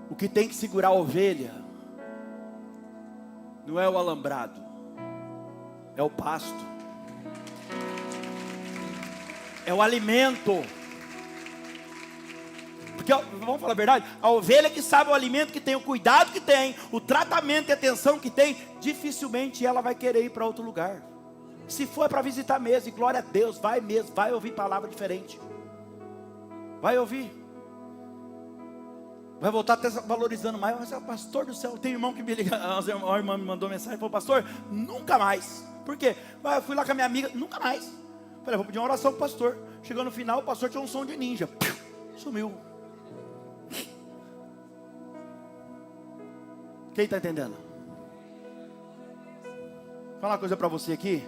[SPEAKER 1] O que tem que segurar a ovelha não é o alambrado, é o pasto, é o alimento. Porque, vamos falar a verdade, a ovelha que sabe o alimento que tem, o cuidado que tem, o tratamento e atenção que tem, dificilmente ela vai querer ir para outro lugar. Se for para visitar mesmo, e glória a Deus, vai mesmo, vai ouvir palavra diferente, vai ouvir, vai voltar até valorizando mais. Mas, pastor do céu, tem irmão que me liga, a irmã me mandou mensagem, falou, pastor, nunca mais. Por quê? Eu fui lá com a minha amiga, nunca mais. Falei, vou pedir uma oração para o pastor. Chegou no final, o pastor tinha um som de ninja, sumiu. Quem está entendendo? Vou falar uma coisa para você aqui.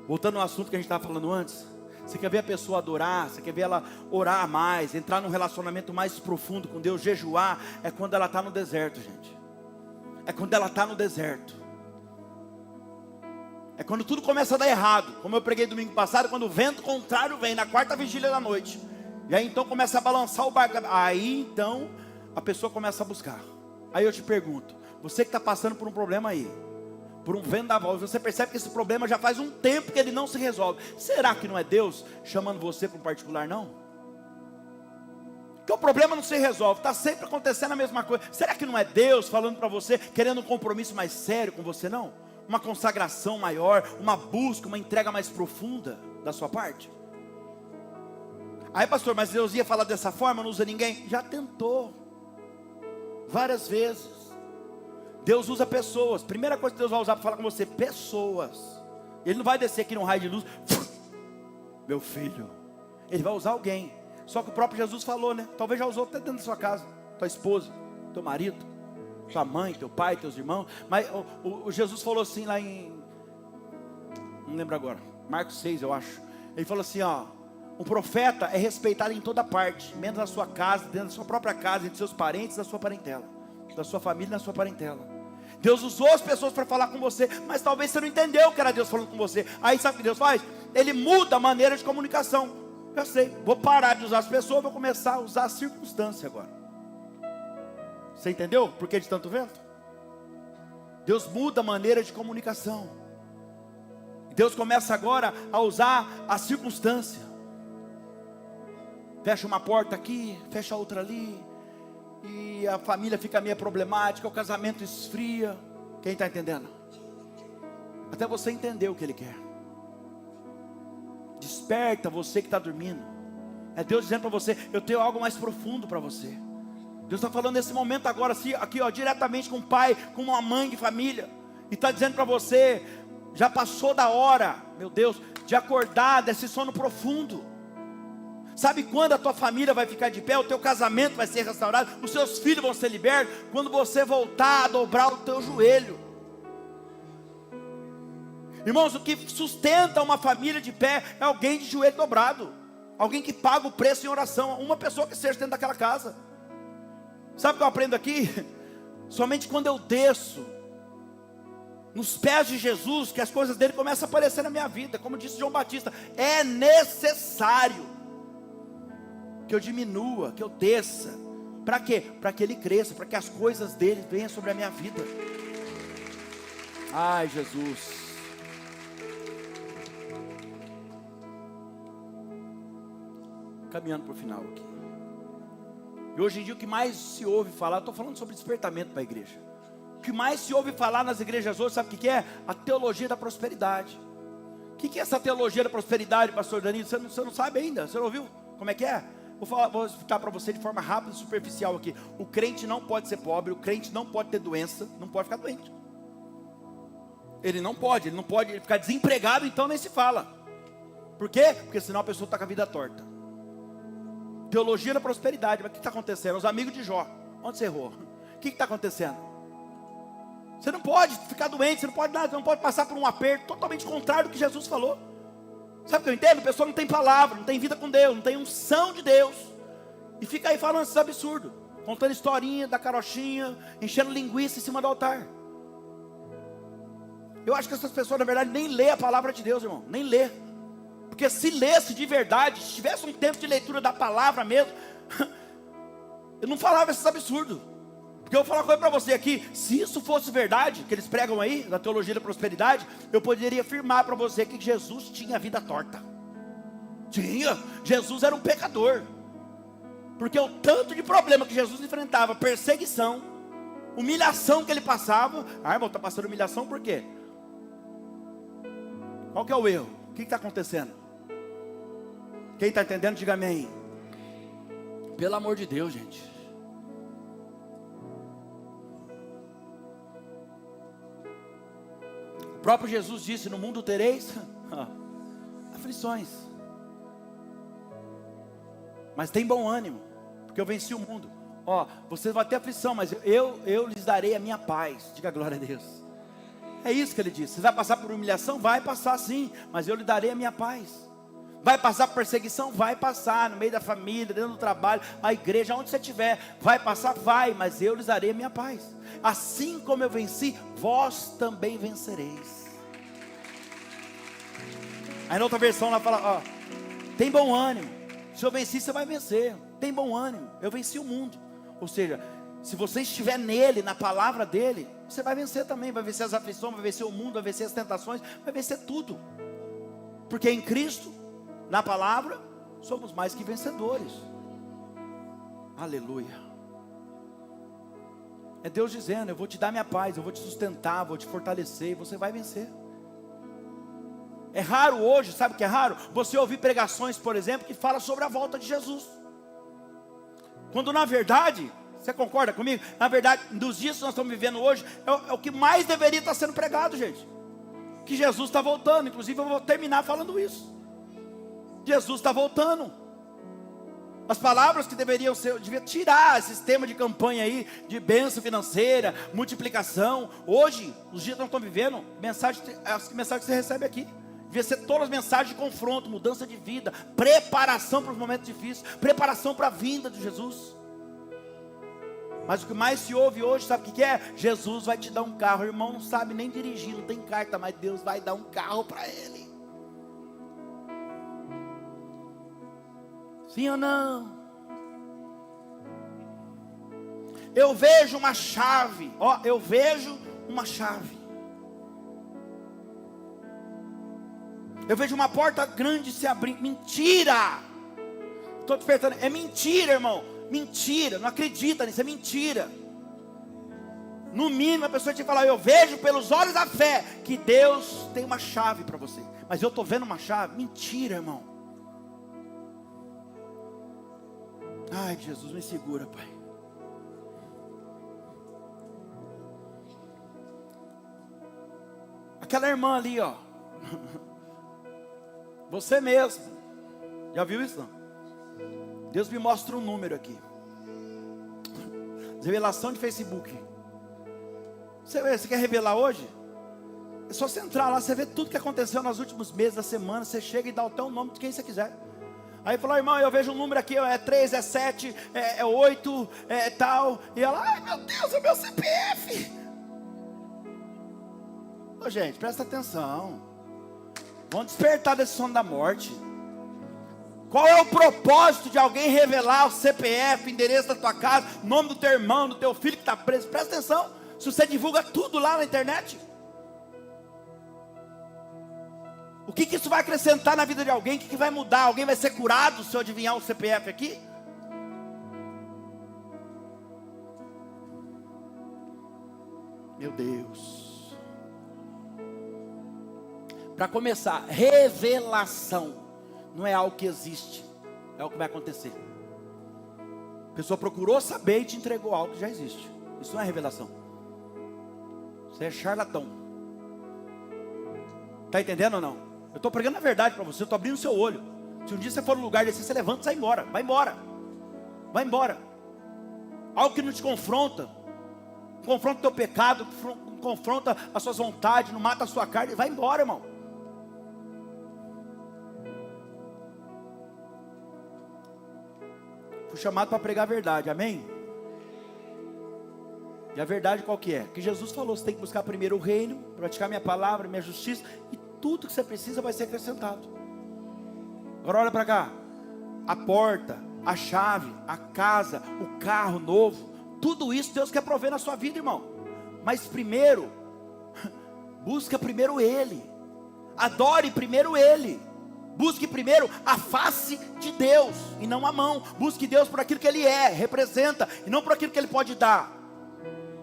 [SPEAKER 1] Voltando ao assunto que a gente estava falando antes. Você quer ver a pessoa adorar, você quer ver ela orar mais, entrar num relacionamento mais profundo com Deus, jejuar, é quando ela está no deserto, gente. É quando ela está no deserto. É quando tudo começa a dar errado. Como eu preguei domingo passado, quando o vento contrário vem, na quarta vigília da noite. E aí então começa a balançar o barco. Aí então a pessoa começa a buscar. Aí eu te pergunto, você que está passando por um problema aí, por um vendaval, e você percebe que esse problema já faz um tempo que ele não se resolve, será que não é Deus chamando você para um particular, não? Porque o problema não se resolve, está sempre acontecendo a mesma coisa. Será que não é Deus falando para você, querendo um compromisso mais sério com você, não? Uma consagração maior, uma busca, uma entrega mais profunda da sua parte? Aí, pastor, mas Deus ia falar dessa forma, não usa ninguém? Já tentou várias vezes. Deus usa pessoas. Primeira coisa que Deus vai usar para falar com você, pessoas. Ele não vai descer aqui num raio de luz, meu filho. Ele vai usar alguém. Só que o próprio Jesus falou, né? Talvez já usou até dentro da sua casa, tua esposa, teu marido, tua mãe, teu pai, teus irmãos. Mas o Jesus falou assim lá em, não lembro agora, Marcos 6 eu acho. Ele falou assim, ó, um profeta é respeitado em toda parte, menos na sua casa, dentro da sua própria casa, entre seus parentes, da sua parentela, da sua família, na sua parentela. Deus usou as pessoas para falar com você, mas talvez você não entendeu que era Deus falando com você. Aí sabe o que Deus faz? Ele muda a maneira de comunicação. Eu sei, vou parar de usar as pessoas, vou começar a usar a circunstância agora. Você entendeu por que de tanto vento? Deus muda a maneira de comunicação. Deus começa agora a usar a circunstância. Fecha uma porta aqui, fecha outra ali, e a família fica meio problemática, o casamento esfria. Quem está entendendo? Até você entender o que Ele quer. Desperta você que está dormindo. É Deus dizendo para você, eu tenho algo mais profundo para você. Deus está falando nesse momento agora, assim, aqui ó, diretamente com um pai, com uma mãe de família. E está dizendo para você, já passou da hora, meu Deus, de acordar desse sono profundo. Sabe quando a tua família vai ficar de pé, o teu casamento vai ser restaurado, os seus filhos vão ser libertos? Quando você voltar a dobrar o teu joelho. Irmãos, o que sustenta uma família de pé é alguém de joelho dobrado, alguém que paga o preço em oração, uma pessoa que esteja dentro daquela casa. Sabe o que eu aprendo aqui? Somente quando eu desço nos pés de Jesus, que as coisas dele começam a aparecer na minha vida. Como disse João Batista, é necessário que eu diminua, que eu desça. Para quê? Para que ele cresça, para que as coisas dele venham sobre a minha vida. Ai, Jesus. Caminhando para o final aqui. E hoje em dia o que mais se ouve falar, estou falando sobre despertamento para a igreja. O que mais se ouve falar nas igrejas hoje, sabe o que é? A teologia da prosperidade. O que é essa teologia da prosperidade, pastor Danilo? Você não sabe ainda, você não ouviu? Como é que é? Vou explicar para você de forma rápida e superficial aqui. O crente não pode ser pobre, o crente não pode ter doença, não pode ficar doente. Ele não pode ficar desempregado, então nem se fala. Por quê? Porque senão a pessoa está com a vida torta. Teologia da prosperidade. Mas o que está acontecendo? Os amigos de Jó, onde você errou? O que está acontecendo? Você não pode ficar doente, você não pode nada, você não pode passar por um aperto totalmente contrário do que Jesus falou. Sabe o que eu entendo? A pessoa não tem palavra, não tem vida com Deus, não tem unção de Deus, e fica aí falando esses absurdos, contando historinha da carochinha, enchendo linguiça em cima do altar. Eu acho que essas pessoas na verdade nem lê a palavra de Deus, irmão, nem lê. Porque se lesse de verdade, se tivesse um tempo de leitura da palavra mesmo, eu não falava esses absurdos. Porque eu vou falar uma coisa para você aqui, se isso fosse verdade, que eles pregam aí, na teologia da prosperidade, eu poderia afirmar para você que Jesus tinha a vida torta. Tinha, Jesus era um pecador. Porque o tanto de problema que Jesus enfrentava, perseguição, humilhação que ele passava. Ah, irmão, está passando humilhação por quê? Qual que é o erro? O que está acontecendo? Quem está entendendo, diga amém. Pelo amor de Deus, gente. O próprio Jesus disse, no mundo tereis aflições. Mas tem bom ânimo, porque eu venci o mundo. Ó, vocês vão ter aflição, mas eu lhes darei a minha paz. Diga glória a Deus. É isso que ele disse. Você vai passar por humilhação? Vai passar sim, mas eu lhe darei a minha paz. Vai passar por perseguição? Vai passar, no meio da família, dentro do trabalho, a igreja, onde você estiver. Vai passar? Vai, mas eu lhes darei a minha paz. Assim como eu venci, vós também vencereis. Aí na outra versão ela fala, ó, tem bom ânimo. Se eu venci, você vai vencer. Tem bom ânimo, eu venci o mundo. Ou seja, se você estiver nele, na palavra dele, você vai vencer também. Vai vencer as aflições, vai vencer o mundo, vai vencer as tentações, vai vencer tudo. Porque em Cristo, na palavra, somos mais que vencedores. Aleluia. É Deus dizendo, eu vou te dar minha paz, eu vou te sustentar, vou te fortalecer, e você vai vencer. É raro hoje, sabe o que é raro? Você ouvir pregações, por exemplo, que fala sobre a volta de Jesus. Quando na verdade, você concorda comigo? Na verdade, nos dias que nós estamos vivendo hoje, é o que mais deveria estar sendo pregado, gente. Que Jesus está voltando, inclusive eu vou terminar falando isso. Jesus está voltando. As palavras que deveriam ser, eu devia tirar esse sistema de campanha aí, de bênção financeira, multiplicação. Hoje, nos dias que nós estamos vivendo, as mensagens que você recebe aqui, devia ser todas as mensagens de confronto, mudança de vida, preparação para os momentos difíceis, preparação para a vinda de Jesus. Mas o que mais se ouve hoje, sabe o que é? Jesus vai te dar um carro. O irmão não sabe nem dirigir, não tem carta, mas Deus vai dar um carro para ele. Sim ou não? Eu vejo uma chave. Ó, eu vejo uma chave. Eu vejo uma porta grande se abrindo. Mentira! Estou despertando. É mentira, irmão. Mentira. Não acredita nisso. É mentira. No mínimo a pessoa tinha que falar, eu vejo pelos olhos da fé que Deus tem uma chave para você. Mas eu estou vendo uma chave. Mentira, irmão. Ai, Jesus, me segura, Pai. Aquela irmã ali, ó. Você mesmo. Já viu isso, não? Deus me mostra um número aqui. Revelação de Facebook. Você quer revelar hoje? É só você entrar lá, você vê tudo que aconteceu nos últimos meses, da semana. Você chega e dá até o nome de quem você quiser. Aí falou, irmão, eu vejo um número aqui, é 3, é 7, é 8, é tal. E ela, ai meu Deus, é meu CPF. Ô gente, presta atenção. Vão despertar desse sono da morte. Qual é o propósito de alguém revelar o CPF, o endereço da tua casa, o nome do teu irmão, do teu filho que está preso? Presta atenção. Se você divulga tudo lá na internet, o que isso vai acrescentar na vida de alguém? O que vai mudar? Alguém vai ser curado se eu adivinhar o CPF aqui? Meu Deus. Para começar, revelação não é algo que existe, é algo que vai acontecer. A pessoa procurou saber e te entregou algo que já existe. Isso não é revelação. Isso é charlatão. Está entendendo ou não? Eu estou pregando a verdade para você, eu estou abrindo o seu olho. Se um dia você for no lugar desse, você levanta e sai embora. Vai embora. Vai embora. Algo que não te confronta. Confronta o teu pecado, confronta as suas vontades, não mata a sua carne. Vai embora, irmão. Fui chamado para pregar a verdade, amém? E a verdade qual que é? Que Jesus falou, você tem que buscar primeiro o reino, praticar minha palavra, minha justiça, e tudo que você precisa vai ser acrescentado. Agora olha para cá. A porta, a chave, a casa, o carro novo, tudo isso Deus quer prover na sua vida, irmão. Mas primeiro, busca primeiro Ele. Adore primeiro Ele. Busque primeiro a face de Deus e não a mão. Busque Deus por aquilo que Ele é, representa, e não por aquilo que Ele pode dar.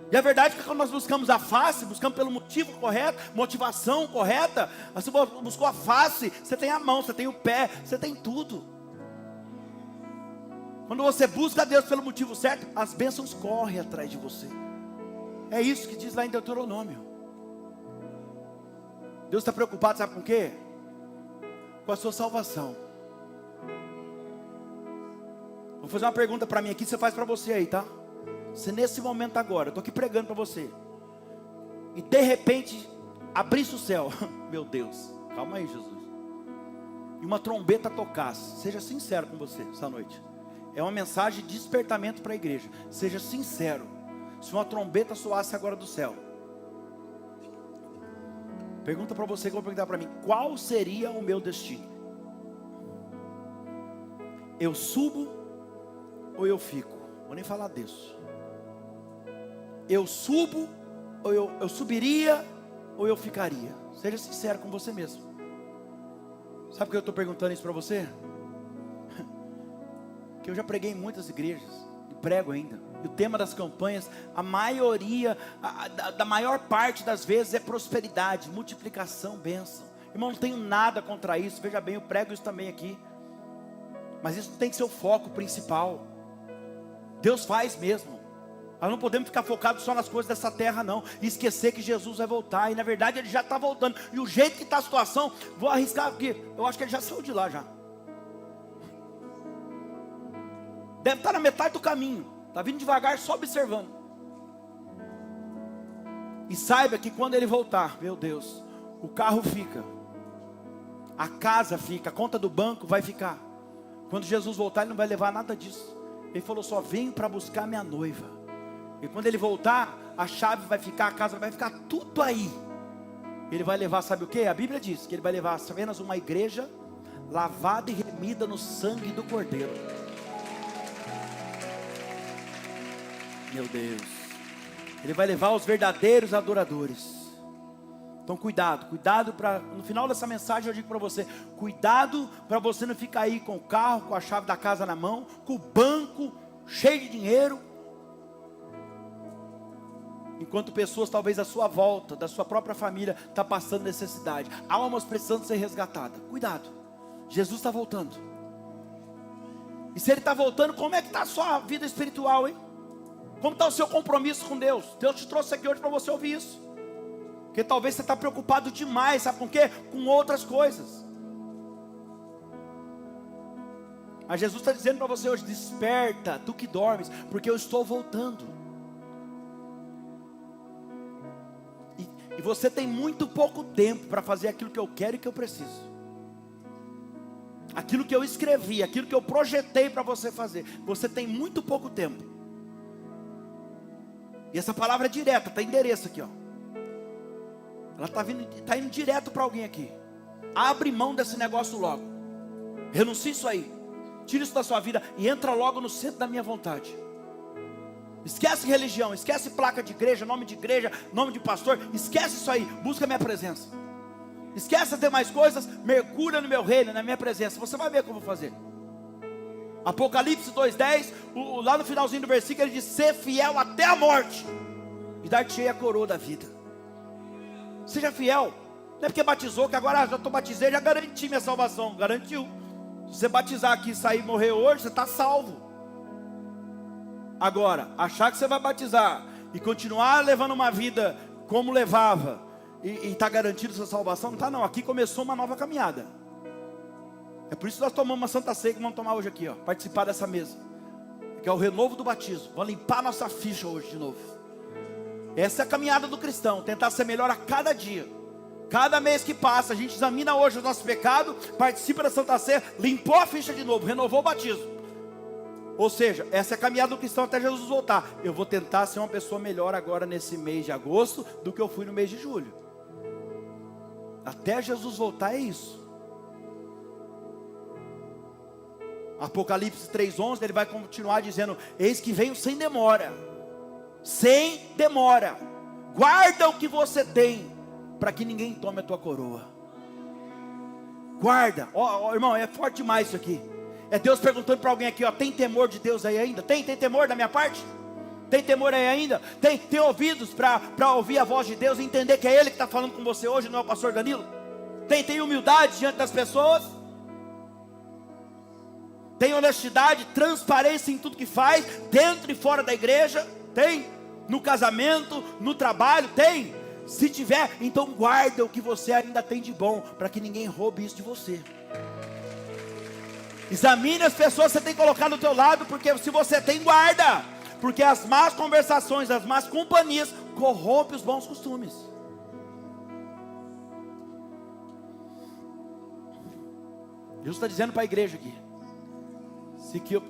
[SPEAKER 1] E a verdade é que quando nós buscamos a face, buscamos pelo motivo correto, motivação correta. Você buscou a face, você tem a mão, você tem o pé, você tem tudo. Quando você busca a Deus pelo motivo certo, as bênçãos correm atrás de você. É isso que diz lá em Deuteronômio. Deus está preocupado, sabe com o quê? Com a sua salvação. Vou fazer uma pergunta para mim aqui, você faz para você aí, tá? Se nesse momento agora, eu estou aqui pregando para você, e de repente abrisse o céu, meu Deus, calma aí Jesus, e uma trombeta tocasse, seja sincero com você essa noite. É uma mensagem de despertamento para a igreja. Seja sincero. Se uma trombeta soasse agora do céu, pergunta para você que eu vou perguntar para mim: qual seria o meu destino? Eu subo ou eu fico? Vou nem falar disso. Eu subo ou eu subiria ou eu ficaria? Seja sincero com você mesmo. Sabe por que eu estou perguntando isso para você? Que eu já preguei em muitas igrejas e prego ainda. E o tema das campanhas, a maioria, da maior parte das vezes é prosperidade, multiplicação, bênção. Irmão, não tenho nada contra isso. Veja bem, eu prego isso também aqui. Mas isso tem que ser o foco principal. Deus faz mesmo. Nós não podemos ficar focados só nas coisas dessa terra não, e esquecer que Jesus vai voltar. E na verdade Ele já está voltando. E o jeito que está a situação, vou arriscar aqui, eu acho que Ele já saiu de lá já. Deve estar na metade do caminho. Está vindo devagar, só observando. E saiba que quando Ele voltar, meu Deus, o carro fica, a casa fica, a conta do banco vai ficar. Quando Jesus voltar, Ele não vai levar nada disso. Ele falou: só venho para buscar minha noiva. E quando Ele voltar, a chave vai ficar, a casa vai ficar, tudo aí. Ele vai levar, sabe o que? A Bíblia diz que Ele vai levar apenas uma igreja lavada e remida no sangue do Cordeiro. Meu Deus. Ele vai levar os verdadeiros adoradores. Então cuidado para, no final dessa mensagem eu digo para você, cuidado para você não ficar aí com o carro, com a chave da casa na mão, com o banco cheio de dinheiro, enquanto pessoas talvez à sua volta, da sua própria família, está passando necessidade, almas precisando ser resgatadas. Cuidado, Jesus está voltando. E se Ele está voltando, como é que está a sua vida espiritual, hein? Como está o seu compromisso com Deus? Deus te trouxe aqui hoje para você ouvir isso. Porque talvez você está preocupado demais, sabe com o quê? Com outras coisas. Mas Jesus está dizendo para você hoje: desperta, tu que dormes, porque eu estou voltando. E você tem muito pouco tempo para fazer aquilo que eu quero e que eu preciso. Aquilo que eu escrevi, aquilo que eu projetei para você fazer. Você tem muito pouco tempo. E essa palavra é direta, está endereço aqui, ó. Ela está indo direto para alguém aqui. Abre mão desse negócio logo. Renuncie isso aí. Tira isso da sua vida e entra logo no centro da minha vontade. Esquece religião, esquece placa de igreja, nome de pastor. Esquece isso aí, busca a minha presença. Esquece as demais coisas, mergulha no meu reino, na minha presença. Você vai ver o que eu vou fazer. Apocalipse 2:10, lá no finalzinho do versículo, ele diz: ser fiel até a morte, e dar-te-ei a coroa da vida. Seja fiel. Não é porque batizou, que agora já estou batizei, já garanti minha salvação. Garantiu. Se você batizar aqui e sair e morrer hoje, você está salvo. Agora, achar que você vai batizar e continuar levando uma vida como levava, e está garantido sua salvação, não está não. Aqui começou uma nova caminhada. É por isso que nós tomamos uma Santa Ceia que vamos tomar hoje aqui, ó, participar dessa mesa, que é o renovo do batismo. Vamos limpar nossa ficha hoje de novo. Essa é a caminhada do cristão, tentar ser melhor a cada dia. Cada mês que passa, a gente examina hoje o nosso pecado, participa da Santa Ceia, limpou a ficha de novo, renovou o batismo. Ou seja, essa é a caminhada do cristão até Jesus voltar. Eu vou tentar ser uma pessoa melhor agora nesse mês de agosto do que eu fui no mês de julho. Até Jesus voltar é isso. Apocalipse 3:11, ele vai continuar dizendo: eis que venho sem demora. Sem demora. Guarda o que você tem, para que ninguém tome a tua coroa. Guarda. Ó, irmão, é forte demais isso aqui. É Deus perguntando para alguém aqui, ó: tem temor de Deus aí ainda? Tem temor da minha parte? Tem temor aí ainda? Tem ouvidos para ouvir a voz de Deus e entender que é Ele que está falando com você hoje, não é o pastor Danilo? Tem humildade diante das pessoas? Tem honestidade, transparência em tudo que faz, dentro e fora da igreja? Tem? No casamento, no trabalho? Tem? Se tiver, então guarda o que você ainda tem de bom, para que ninguém roube isso de você. Examine as pessoas que você tem colocado do teu lado, porque se você tem, guarda. Porque as más conversações, as más companhias corrompem os bons costumes. Jesus está dizendo para a igreja aqui: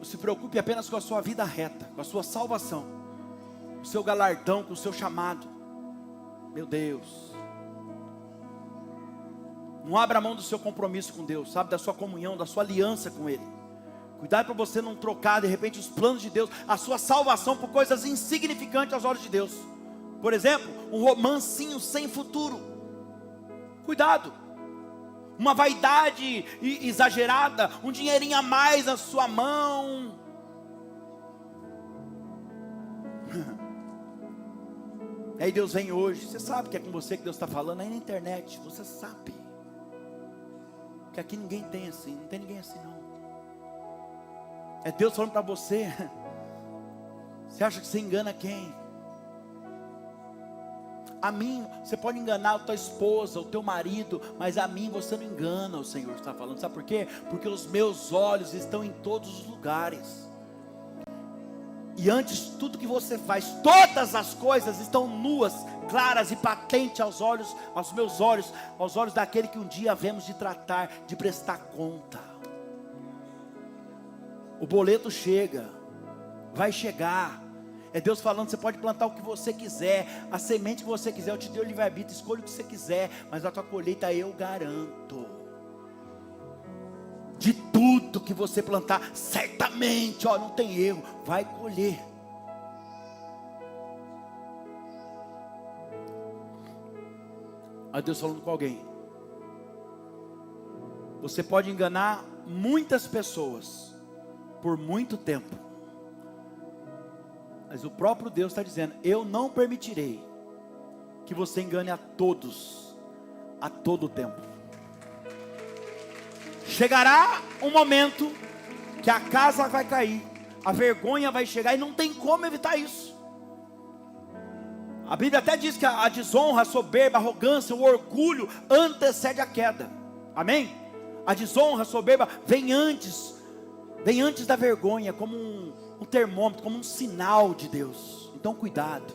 [SPEAKER 1] se preocupe apenas com a sua vida reta, com a sua salvação, com o seu galardão, com o seu chamado. Meu Deus, não abra mão do seu compromisso com Deus, sabe, da sua comunhão, da sua aliança com Ele. Cuidado para você não trocar de repente os planos de Deus, a sua salvação, por coisas insignificantes aos olhos de Deus. Por exemplo, um romancinho sem futuro. Cuidado. Uma vaidade exagerada, um dinheirinho a mais na sua mão. Aí Deus vem hoje, você sabe que é com você que Deus está falando, aí na internet, você sabe. Que aqui ninguém tem assim, não tem ninguém assim não. É Deus falando para você. Você acha que você engana quem? A mim, você pode enganar a tua esposa, o teu marido, mas a mim você não engana, o Senhor está falando. Sabe por quê? Porque os meus olhos estão em todos os lugares. E antes de tudo que você faz, todas as coisas estão nuas, claras e patentes aos olhos, aos meus olhos, aos olhos daquele que um dia havemos de tratar, de prestar conta. O boleto chega, vai chegar. É Deus falando: você pode plantar o que você quiser, a semente que você quiser, eu te dei o livre-arbítrio, escolha o que você quiser, mas a tua colheita eu garanto. De tudo que você plantar, certamente, ó, não tem erro, vai colher. Aí Deus falando com alguém: você pode enganar muitas pessoas por muito tempo, mas o próprio Deus está dizendo: eu não permitirei que você engane a todos, a todo tempo. Chegará um momento que a casa vai cair, a vergonha vai chegar, e não tem como evitar isso. A Bíblia até diz que a desonra, a soberba, a arrogância, o orgulho antecede a queda. Amém? A desonra, a soberba vem antes da vergonha, como um termômetro, como um sinal de Deus. Então cuidado,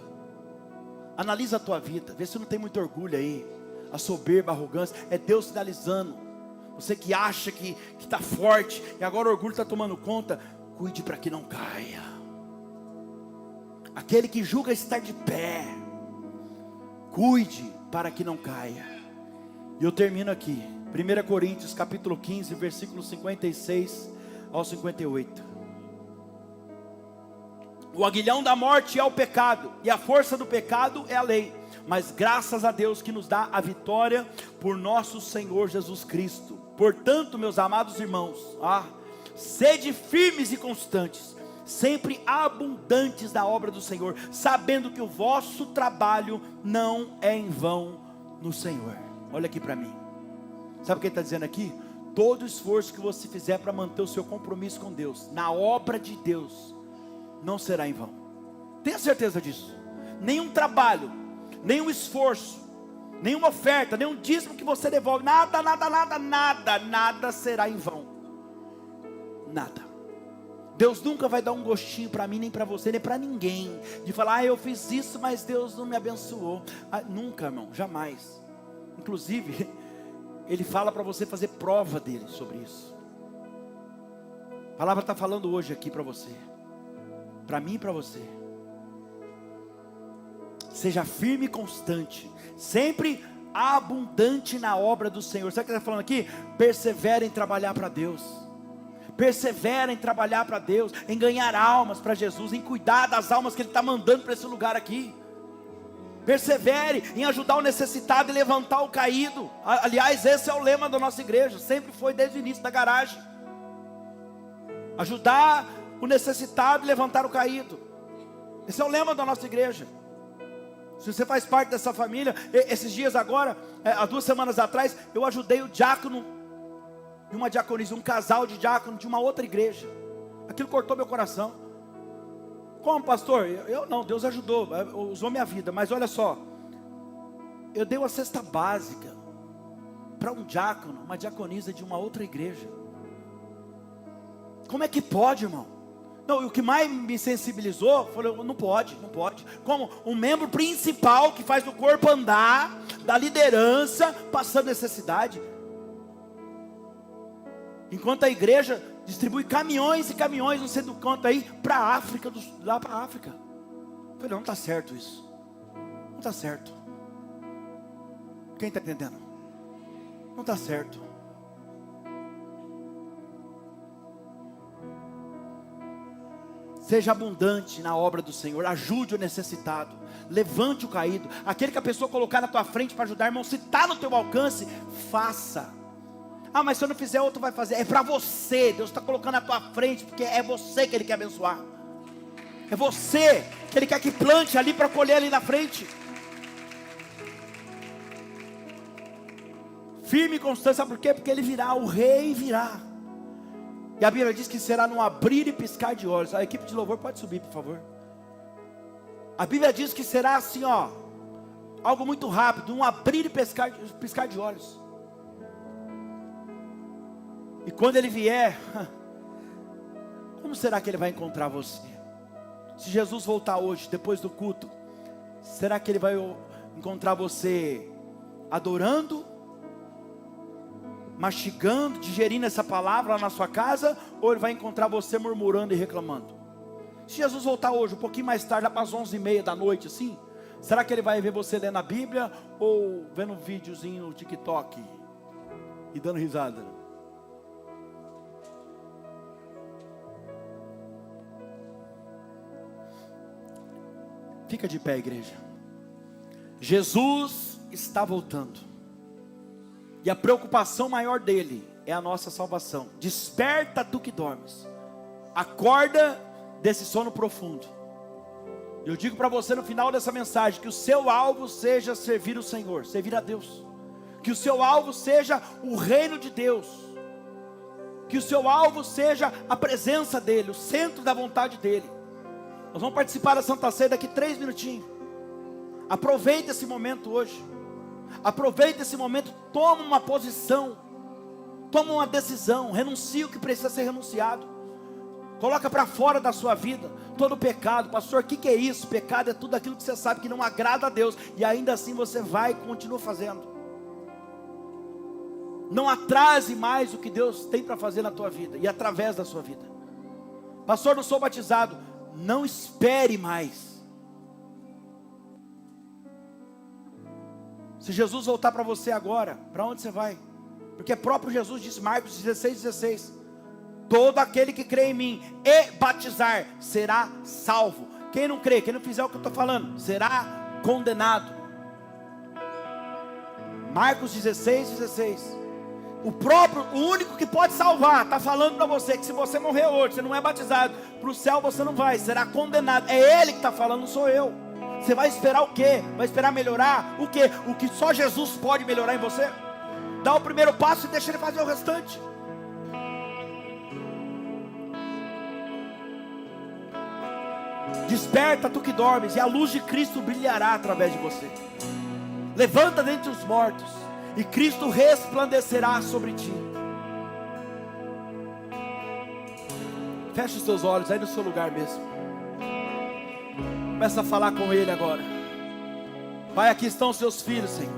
[SPEAKER 1] analisa a tua vida, vê se não tem muito orgulho aí. A soberba, a arrogância, é Deus sinalizando. Você que acha que está forte, e agora o orgulho está tomando conta, cuide para que não caia. Aquele que julga estar de pé, cuide, para que não caia. E eu termino aqui, 1 Coríntios capítulo 15, versículos 56 ao 58. O aguilhão da morte é o pecado, e a força do pecado é a lei. Mas graças a Deus que nos dá a vitória por nosso Senhor Jesus Cristo. Portanto, meus amados irmãos, sede firmes e constantes, sempre abundantes na obra do Senhor, sabendo que o vosso trabalho não é em vão no Senhor. Olha aqui para mim. Sabe o que ele está dizendo aqui? Todo esforço que você fizer para manter o seu compromisso com Deus, na obra de Deus, não será em vão. Tenha certeza disso. Nenhum trabalho, nenhum esforço, nenhuma oferta, nenhum dízimo que você devolve, nada será em vão. Nada. Deus nunca vai dar um gostinho para mim, nem para você, nem para ninguém, de falar, eu fiz isso, mas Deus não me abençoou. Nunca, irmão, jamais. Inclusive, Ele fala para você fazer prova dele sobre isso. A palavra está falando hoje aqui para você, para mim e para você. Seja firme e constante, sempre abundante na obra do Senhor. Sabe o que ele está falando aqui? Persevera em trabalhar para Deus. Persevera em trabalhar para Deus, em ganhar almas para Jesus, em cuidar das almas que Ele está mandando para esse lugar aqui. Persevere em ajudar o necessitado e levantar o caído. Aliás, esse é o lema da nossa igreja, sempre foi desde o início da garagem. Ajudar o necessitado e levantar o caído. Esse é o lema da nossa igreja. Se você faz parte dessa família, esses dias agora, há 2 semanas atrás, eu ajudei o diácono e uma diaconisa, um casal de diácono de uma outra igreja. Aquilo cortou meu coração. Como, pastor? Eu não, Deus ajudou, usou minha vida. Mas olha só, eu dei uma cesta básica para um diácono, uma diaconisa de uma outra igreja. Como é que pode, irmão? Não, o que mais me sensibilizou, falei, não pode. Como um membro principal que faz o corpo andar, da liderança, passando necessidade. Enquanto a igreja distribui caminhões e caminhões, não sei do quanto aí, para a África, lá para a África. Eu falei, não está certo isso. Não está certo. Quem está entendendo? Não está certo. Seja abundante na obra do Senhor, ajude o necessitado, levante o caído, aquele que a pessoa colocar na tua frente para ajudar, irmão, se está no teu alcance, faça. Mas se eu não fizer, outro vai fazer. É para você, Deus está colocando na tua frente, porque é você que Ele quer abençoar. É você que Ele quer que plante ali para colher ali na frente. Firme e constante, sabe por quê? Porque Ele virá, o Rei virá. E a Bíblia diz que será num abrir e piscar de olhos. A equipe de louvor pode subir, por favor. A Bíblia diz que será assim, algo muito rápido, um abrir e piscar de olhos. E quando Ele vier, como será que Ele vai encontrar você? Se Jesus voltar hoje, depois do culto, será que Ele vai encontrar você adorando, mastigando, digerindo essa palavra lá na sua casa, ou Ele vai encontrar você murmurando e reclamando? Se Jesus voltar hoje, um pouquinho mais tarde, lá para as 11h30 da noite, assim, será que Ele vai ver você lendo a Bíblia, ou vendo um videozinho no TikTok e dando risada? Fica de pé, igreja. Jesus está voltando. E a preocupação maior dele é a nossa salvação. Desperta tu que dormes. Acorda desse sono profundo. Eu digo para você no final dessa mensagem, que o seu alvo seja servir o Senhor, servir a Deus. Que o seu alvo seja o reino de Deus. Que o seu alvo seja a presença dEle, o centro da vontade dEle. Nós vamos participar da Santa Ceia daqui 3 minutinhos. Aproveite esse momento hoje. Aproveite esse momento, toma uma posição, toma uma decisão, renuncie o que precisa ser renunciado. Coloca para fora da sua vida todo o pecado. Pastor, o que é isso? Pecado é tudo aquilo que você sabe que não agrada a Deus, e ainda assim você vai e continua fazendo. Não atrase mais o que Deus tem para fazer na tua vida e através da sua vida. Pastor, não sou batizado. Não espere mais. Se Jesus voltar para você agora, para onde você vai? Porque próprio Jesus disse, Marcos 16:16, todo aquele que crê em mim e batizar será salvo. Quem não crê, quem não fizer o que eu estou falando, será condenado. Marcos 16:16. O único que pode salvar, está falando para você que se você morrer hoje, você não é batizado, para o céu você não vai, será condenado. É Ele que está falando, não sou eu. Você vai esperar o quê? Vai esperar melhorar o quê? O que só Jesus pode melhorar em você? Dá o primeiro passo e deixa Ele fazer o restante. Desperta tu que dormes, e a luz de Cristo brilhará através de você. Levanta dentre os mortos, e Cristo resplandecerá sobre ti. Feche os seus olhos aí no seu lugar mesmo. Começa a falar com Ele agora. Pai, aqui estão os seus filhos, Senhor.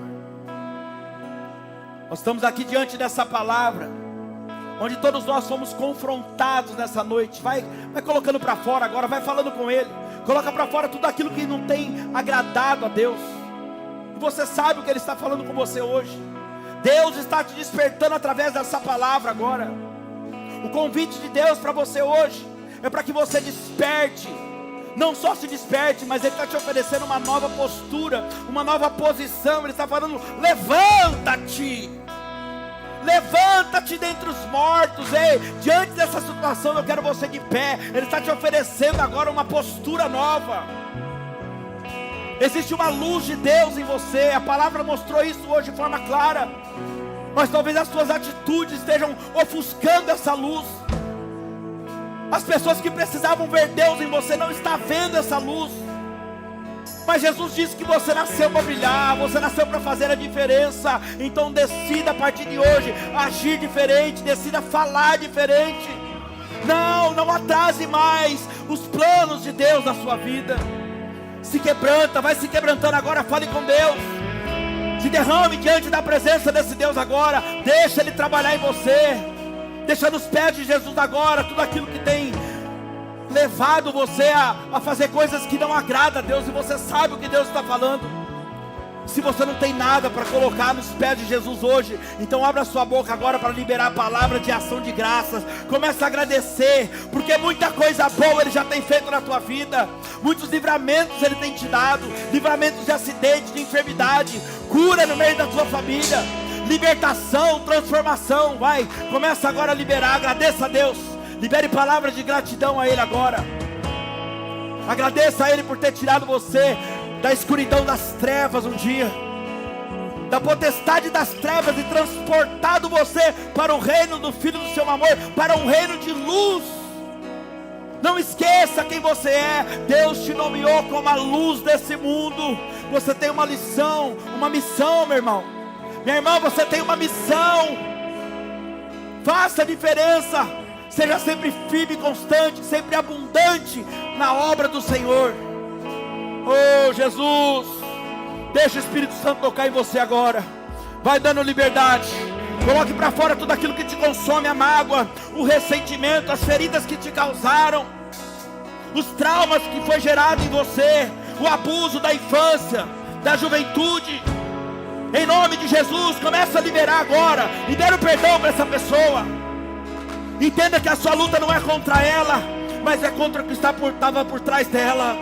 [SPEAKER 1] Nós estamos aqui diante dessa palavra, onde todos nós fomos confrontados nessa noite. Vai colocando para fora agora, vai falando com Ele. Coloca para fora tudo aquilo que não tem agradado a Deus. E você sabe o que Ele está falando com você hoje. Deus está te despertando através dessa palavra agora. O convite de Deus para você hoje é para que você desperte. Não só se desperte, mas Ele está te oferecendo uma nova postura, uma nova posição. Ele está falando, levanta-te. Levanta-te dentre os mortos. Ei, diante dessa situação eu quero você de pé. Ele está te oferecendo agora uma postura nova. Existe uma luz de Deus em você. A palavra mostrou isso hoje de forma clara. Mas talvez as suas atitudes estejam ofuscando essa luz. As pessoas que precisavam ver Deus em você não estão vendo essa luz. Mas Jesus disse que você nasceu para brilhar, você nasceu para fazer a diferença. Então decida a partir de hoje agir diferente, decida falar diferente. Não atrase mais os planos de Deus na sua vida. Se quebranta, vai se quebrantando agora, fale com Deus. Se derrame diante da presença desse Deus agora. Deixa Ele trabalhar em você. Deixa nos pés de Jesus agora tudo aquilo que tem levado você a fazer coisas que não agradam a Deus. E você sabe o que Deus está falando. Se você não tem nada para colocar nos pés de Jesus hoje, então abra sua boca agora para liberar a palavra de ação de graças. Começa a agradecer, porque muita coisa boa Ele já tem feito na tua vida. Muitos livramentos Ele tem te dado. Livramentos de acidente, de enfermidade, cura no meio da tua família, libertação, transformação. Vai, começa agora a liberar. Agradeça a Deus. Libere palavras de gratidão a Ele agora. Agradeça a Ele por ter tirado você da escuridão das trevas um dia, da potestade das trevas, e transportado você para o reino do Filho do seu amor, para um reino de luz. Não esqueça quem você é. Deus te nomeou como a luz desse mundo. Você tem uma lição, uma missão, meu irmão. Minha irmã, você tem uma missão. Faça a diferença. Seja sempre firme e constante, sempre abundante na obra do Senhor. Oh Jesus, deixa o Espírito Santo tocar em você agora. Vai dando liberdade. Coloque para fora tudo aquilo que te consome, a mágoa, o ressentimento, as feridas que te causaram, os traumas que foi gerado em você, o abuso da infância, da juventude. Em nome de Jesus, começa a liberar agora. Libera o perdão para essa pessoa. Entenda que a sua luta não é contra ela, mas é contra o que estava por trás dela.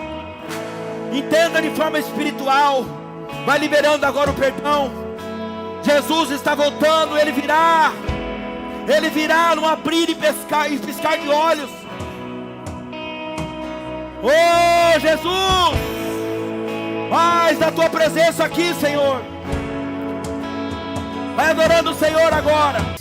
[SPEAKER 1] Entenda de forma espiritual. Vai liberando agora o perdão. Jesus está voltando. Ele virá. Ele virá no abrir e piscar de olhos. Oh Jesus, mais da tua presença aqui, Senhor. Vai adorando o Senhor agora.